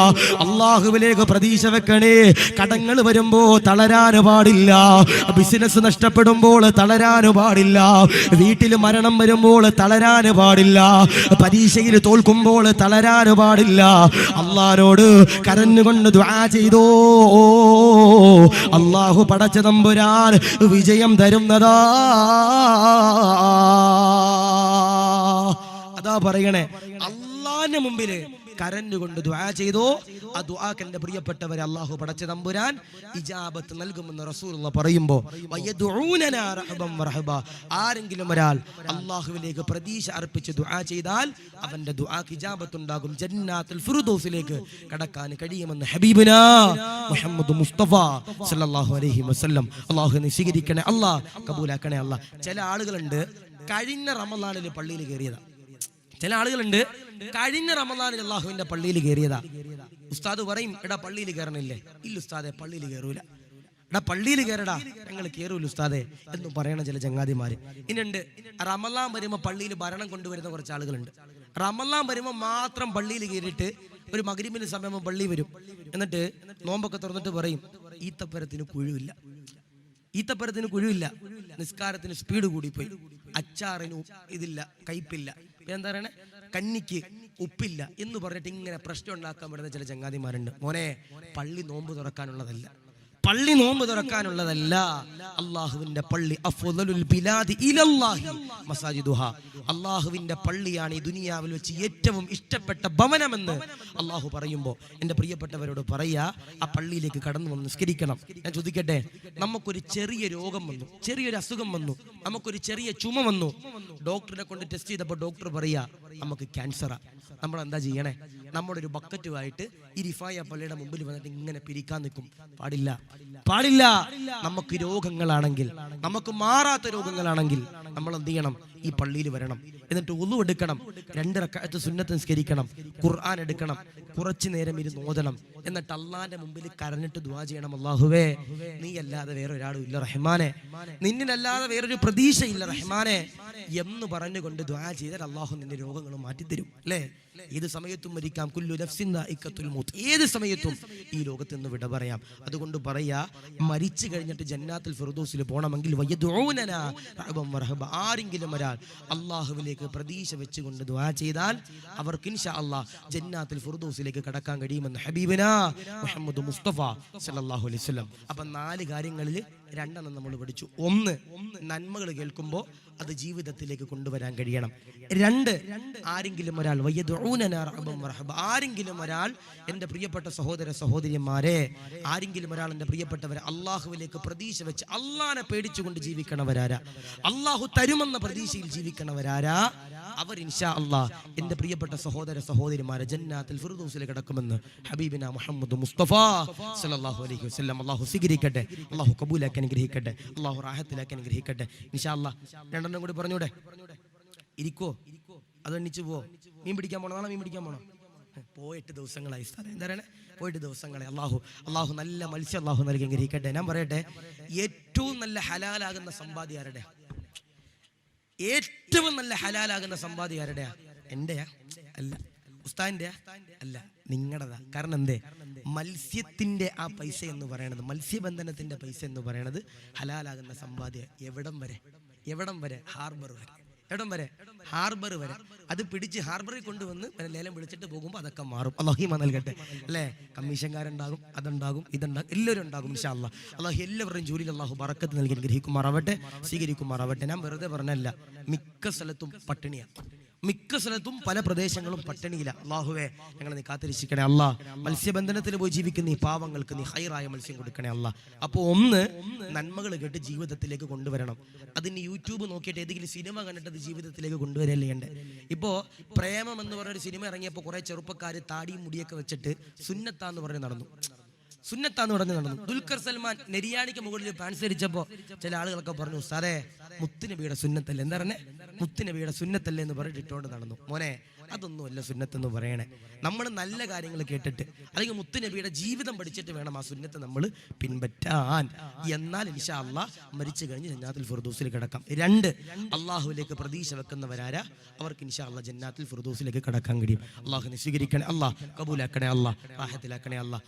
അള്ളാഹുവിലേക്ക് പ്രതീക്ഷ വെക്കണേ. കടങ്ങൾ വരുമ്പോ തളരാൻ പാടില്ല, ബിസിനസ് നഷ്ടപ്പെടുമ്പോൾ തളരാൻ പാടില്ല, വീട്ടിൽ മരണം വരുമ്പോൾ തളരാൻ പാടില്ല, പരീക്ഷയിൽ തോൽക്കുമ്പോൾ തളരാൻ പാടില്ല. അള്ളാഹുവോട് കരഞ്ഞുകൊണ്ട് ദുആ ചെയ്തോ, അള്ളാഹു പടച്ച തമ്പുരാൻ വിജയം തരുന്നതാ. അതാ പറയണേ, അള്ളാന്റെ മുമ്പില് കരഞ്ഞുകൊണ്ട് ദുആ ചെയ്തോ, ആ ദുആക്ക് എൻ്റെ പ്രിയപ്പെട്ടവരെ അല്ലാഹു പടച്ച തമ്പുരാൻ ഇജാബത്ത് നൽകുമെന്ന് റസൂലുള്ളാഹി പറയുമ്പോൾ വയദുഊനനാ റഹബൻ വറഹബ, ആരെങ്കിലും ഒരാൾ അല്ലാഹുവിലേക്ക് പ്രതീക്ഷ അർപ്പിച്ച് ദുആ ചെയ്താൽ അവന്റെ ദുആക്ക് ഇജാബത്ത് ഉണ്ടാകും, ജന്നാത്തുൽ ഫിർദൗസിലേക്ക് കടക്കാൻ കഴിയുമെന്ന് ഹബീബുനാ മുഹമ്മദ് മുസ്തഫ സല്ലല്ലാഹു അലൈഹി വസല്ലം. അല്ലാഹു നീ സ്വീകരിക്കണേ അല്ലാഹ്, കബൂലാക്കണേ അല്ലാഹ്. ചില ആളുകളുണ്ട് കഴിഞ്ഞ റമളാനിൽ പള്ളിയിൽ കയറിയതാ. ചില ആളുകളുണ്ട് കഴിഞ്ഞ റമളാനിൽ അല്ലാഹുവിന്റെ പള്ളിയിൽ കയറിയതാ. ഉസ്താദ് പറയും എടാ പള്ളിയിൽ കയറണില്ലേ? ഇല്ല ഉസ്താദെ പള്ളിയിൽ കയറൂല. എടാ പള്ളിയിൽ കയറടാ. ഞങ്ങൾ കയറൂല ഉസ്താദെ എന്ന് പറയണ ചില ചങ്ങാതിമാര് ഇന്നുണ്ട്. റമളാൻ വരുമ്പോൾ പള്ളിയിൽ ഭരണം കൊണ്ടുവരുന്ന കുറച്ച് ആളുകളുണ്ട്. റമളാൻ വരുമ്പോൾ മാത്രം പള്ളിയിൽ കയറിയിട്ട് ഒരു മഗ്‌രിബിന് സമയം പള്ളി വരും. എന്നിട്ട് നോമ്പൊക്കെ തുറന്നിട്ട് പറയും ഈത്തപ്പരത്തിന് കുഴിവില്ല, ഈത്തപ്പരത്തിന് കുഴിവില്ല, നിസ്കാരത്തിന് സ്പീഡ് കൂടിപ്പോയി, അച്ചാറിന് ഇതില്ല, കയ്പില്ല, എന്താ പറയണേ, കന്നിക്ക് ഉപ്പില്ല എന്ന് പറഞ്ഞിട്ട് ഇങ്ങനെ പ്രശ്നം ഉണ്ടാക്കാൻ പറ്റുന്ന ചില ചങ്ങാതിമാരുണ്ട്. മോനെ പള്ളി നോമ്പ് തുറക്കാനുള്ളതല്ല, പള്ളി നോമ്പ് തുറക്കാനുള്ളതല്ല. അള്ളാഹുവിന്റെ പള്ളി അഫ്ളലുൽ ബിലാദി ഇലല്ലാഹി മസാജിദുഹാ, അള്ളാഹുവിന്റെ പള്ളിയാണ് ഈ ദുനിയാവിൽ വെച്ച് ഏറ്റവും ഇഷ്ടപ്പെട്ട ഭവനമെന്ന് അള്ളാഹു പറയുമ്പോൾ എൻ്റെ പ്രിയപ്പെട്ടവരോട് പറയാ, ആ പള്ളിയിലേക്ക് കടന്നു വന്ന് നിസ്കരിക്കണം. ഞാൻ ചോദിക്കട്ടെ, നമുക്കൊരു ചെറിയ രോഗം വന്നു, ചെറിയൊരു അസുഖം വന്നു, നമുക്കൊരു ചെറിയ ചുമ വന്നു, ഡോക്ടറിനെ കൊണ്ട് ടെസ്റ്റ് ചെയ്തപ്പോൾ ഡോക്ടർ പറയാ നമുക്ക് ക്യാൻസറാ. നമ്മൾ എന്താ ചെയ്യണേ? നമ്മുടെ ഒരു ബക്കറ്റുമായിട്ട് ഈ റിഫായ പള്ളിയുടെ മുമ്പിൽ വന്നിട്ട് ഇങ്ങനെ പിരിക്കാൻ നിൽക്കും. പാടില്ല, പാടില്ല. നമുക്ക് രോഗങ്ങളാണെങ്കിൽ, നമുക്ക് മാറാത്ത രോഗങ്ങളാണെങ്കിൽ നമ്മൾ എന്ത് ചെയ്യണം? ഈ പള്ളിയിൽ വരണം, എന്നിട്ട് ഉളു എടുക്കണം, 2 റക്അത്ത് സുന്നത്ത് നിസ്കരിക്കണം, ഖുർആൻ എടുക്കണം, കുറച്ചു നേരം ഇരുന്ന് ഓതണം, എന്നിട്ട് അള്ളാന്റെ മുമ്പിൽ കരഞ്ഞിട്ട് ദുആ ചെയ്യണം. അല്ലാഹുവേ നീ അല്ലാതെ വേറെ ഒരാളും ഇല്ല റഹ്മാനെ, നിന്നിലല്ലാതെ വേറൊരു പ്രതീക്ഷയില്ല റഹ്മാനെ എന്ന് പറഞ്ഞുകൊണ്ട് ദുആ ചെയ്താൽ അള്ളാഹു നിന്റെ രോഗങ്ങൾ മാറ്റിത്തരും. അല്ലേ? ഏത് സമയത്തും മരിക്കാം, കുല്ലു നഫ്സിൻ ദാഇഖത്തുൽ മൗത്ത്, ഏത് സമയത്തും ഈ ലോകത്ത് നിന്ന് വിട പറയാം. അതുകൊണ്ട് പറയാ, മരിച്ചു കഴിഞ്ഞിട്ട് ജന്നാത്തുൽ ഫിർദൗസിൽ പോകണമെങ്കിൽ വയദുഊനനാ റഹബൻ വറഹബ, ആരെങ്കിലും ഒരാൾ അള്ളാഹുവിലേക്ക് പ്രതീക്ഷ വെച്ചുകൊണ്ട് ദുആ ചെയ്താൽ അവർക്ക് ഇൻഷാ അല്ലാഹ് ജന്നാത്തുൽ ഫിർദൗസിലേക്ക് കടക്കാൻ കഴിയുമെന്ന് ഹബീബനാ മുഹമ്മദ് മുസ്തഫ സല്ലല്ലാഹു അലൈഹി വസല്ലം. അപ്പം 4 കാര്യങ്ങളിൽ 2 നമ്മൾ പഠിച്ചു. 1, നന്മകൾ കേൾക്കുമ്പോൾ അത് ജീവിതത്തിലേക്ക് കൊണ്ടുവരാൻ കഴിയണം. 2, ആരെങ്കിലും ഒരാൾ വയദുഊനനാ റഹബൻ വറഹബ, ആരെങ്കിലും ഒരാൾ എൻ്റെ പ്രിയപ്പെട്ട സഹോദര സഹോദരിമാരെ, ആരെങ്കിലും ഒരാൾ എൻ്റെ പ്രിയപ്പെട്ടവരെ അള്ളാഹുവിലേക്ക് പ്രതീക്ഷ വെച്ച് അള്ളാഹനെ പേടിച്ചുകൊണ്ട് ജീവിക്കണവരാരാ, അള്ളാഹു തരുമെന്ന പ്രതീക്ഷയിൽ ജീവിക്കണവരാരാ, അവർ ഇൻഷാ അല്ലാഹ് എൻ്റെ പ്രിയപ്പെട്ട സഹോദര സഹോദരിമാരെ ജന്നാത്തുൽ ഫിർദൗസിൽ കിടക്കുമെന്ന് ഹബീബിന മുഹമ്മദ് മുസ്തഫ സല്ലല്ലാഹു അലൈഹി വസല്ലം. അല്ലാഹു സ്വീകരിക്കട്ടെ, അല്ലാഹു കബൂലാക്കി അനുഗ്രഹിക്കട്ടെ, അല്ലാഹു റാഹത്തിലാക്കി അനുഗ്രഹിക്കട്ടെ. ഇൻഷാ അല്ലാഹ് 2 കൂടി പറഞ്ഞൂടെ? ഇരിക്കോ അത് എണ്ണിച്ചു പോവോ? മീൻ പിടിക്കാൻ പോണോ? നാളെ മീൻ പിടിക്കാൻ പോണോ? പോയിട്ട് ദിവസങ്ങളായി സ്ഥലം എന്താ പറയണേ, പോയിട്ട് ദിവസങ്ങളെ. അള്ളാഹു നല്ല മത്സ്യം അള്ളാഹു നൽകി അനുഗ്രഹിക്കട്ടെ. ഞാൻ പറയട്ടെ, ഏറ്റവും നല്ല ഹലാലാകുന്ന സമ്പാദ്യം ആരുടെയാ? ഏറ്റവും നല്ല ഹലാലാകുന്ന സമ്പാദ്യം ആരുടെയാ? എന്റെയാ? അല്ല. ഉസ്താദിന്റെയാ? അല്ല, നിങ്ങളുടെതാ. കാരണം എന്തേ? മത്സ്യത്തിന്റെ ആ പൈസ എന്ന് പറയണത്, മത്സ്യബന്ധനത്തിന്റെ പൈസ എന്ന് പറയണത് ഹലാലാകുന്ന സമ്പാദ്യം. എവിടം വരെ? ഹാർബർ വരെ. എവിടം വരെ? ഹാർബർ വരെ. അത് പിടിച്ച് ഹാർബറിൽ കൊണ്ടുവന്ന് ലേലം വിളിച്ചിട്ട് പോകുമ്പോൾ അതൊക്കെ മാറും. അല്ലാഹു ഈമാൻ നൽകട്ടെ. അല്ലേ? കമ്മീഷൻകാരുണ്ടാകും, അതുണ്ടാകും, ഇതുണ്ടാകും, എല്ലാവരും ഉണ്ടാകും ഇൻഷാ അല്ലാഹ്. അല്ലാഹു എല്ലാവരുടെയും ജോലിയിൽ അല്ലാഹു ബറക്കത്ത് നൽകി അനുഗ്രഹിക്കുമാറാവട്ടെ, സ്വീകരിക്കുമാറാവട്ടെ. ഞാൻ വെറുതെ പറഞ്ഞല്ല, മിക്ക സ്ഥലത്തും പട്ടിണിയാണ്, മിക്ക സ്ഥലത്തും പല പ്രദേശങ്ങളും പട്ടിണിയില്ല. അല്ലാഹുവേ ഞങ്ങളെ നീ കാത്തിരക്ഷിക്കണേ അല്ലാഹ്. മത്സ്യബന്ധനത്തിന് പോയി ജീവിക്കുന്ന ഈ പാവങ്ങൾക്ക് നീ ഹൈറായ മത്സ്യം കൊടുക്കണേ അല്ലാഹ്. അപ്പോൾ 1, നന്മകൾ കേട്ട് ജീവിതത്തിലേക്ക് കൊണ്ടുവരണം. അതിന് യൂട്യൂബ് നോക്കിയിട്ട് ഏതെങ്കിലും സിനിമ കണ്ടിട്ട് അത് ജീവിതത്തിലേക്ക് കൊണ്ടുവരല്ലേ ഉണ്ട്. ഇപ്പോൾ പ്രേമം എന്ന് പറഞ്ഞൊരു സിനിമ ഇറങ്ങിയപ്പോൾ കുറേ ചെറുപ്പക്കാർ താടിയും മുടിയൊക്കെ വെച്ചിട്ട് സുന്നത്താന്ന് പറഞ്ഞ് നടന്നു. ദുൽഖർ സൽമാൻ നെരിയാണിക്ക് മുകളിൽ പാൻസ് ധരിച്ചപ്പോൾ ചില ആളുകളൊക്കെ പറഞ്ഞു, ഉസ്താദേ മുത്തുനബിയുടെ സുന്നത്തല്ലേ, എന്താ പറഞ്ഞേ, മുത്തുനബിയുടെ സുന്നത്തല്ലേ എന്ന് പറഞ്ഞിട്ട് ഇട്ടുകൊണ്ട് നടന്നു. മോനെ അതൊന്നുമല്ല സുന്നത്ത് എന്ന് പറയണേ. നമ്മൾ നല്ല കാര്യങ്ങൾ കേട്ടിട്ട് അല്ലെങ്കിൽ മുത്തുനബിയുടെ ജീവിതം പഠിച്ചിട്ട് വേണം ആ സുന്നത്ത് നമ്മൾ പിൻപറ്റാൻ. എന്നാൽ ഇൻഷാ അല്ലാഹ് മരിച്ചു കഴിഞ്ഞ് ജന്നാത്തുൽ ഫിർദൗസിൽ കിടക്കാം. 2, അള്ളാഹുവിലേക്ക് പ്രതീക്ഷ വെക്കുന്നവരാരാ, അവർക്ക് ഇൻഷാ അല്ലാഹ് ജന്നാത്തുൽ ഫിർദൗസിലേക്ക് കിടക്കാൻ കഴിയും. അള്ളാഹു സ്വീകരിക്കണേ, അല്ലാഹ് കബൂലാക്കണേ, അല്ലാഹ് റാഹത്തിലാക്കണേ, അല്ലാഹ്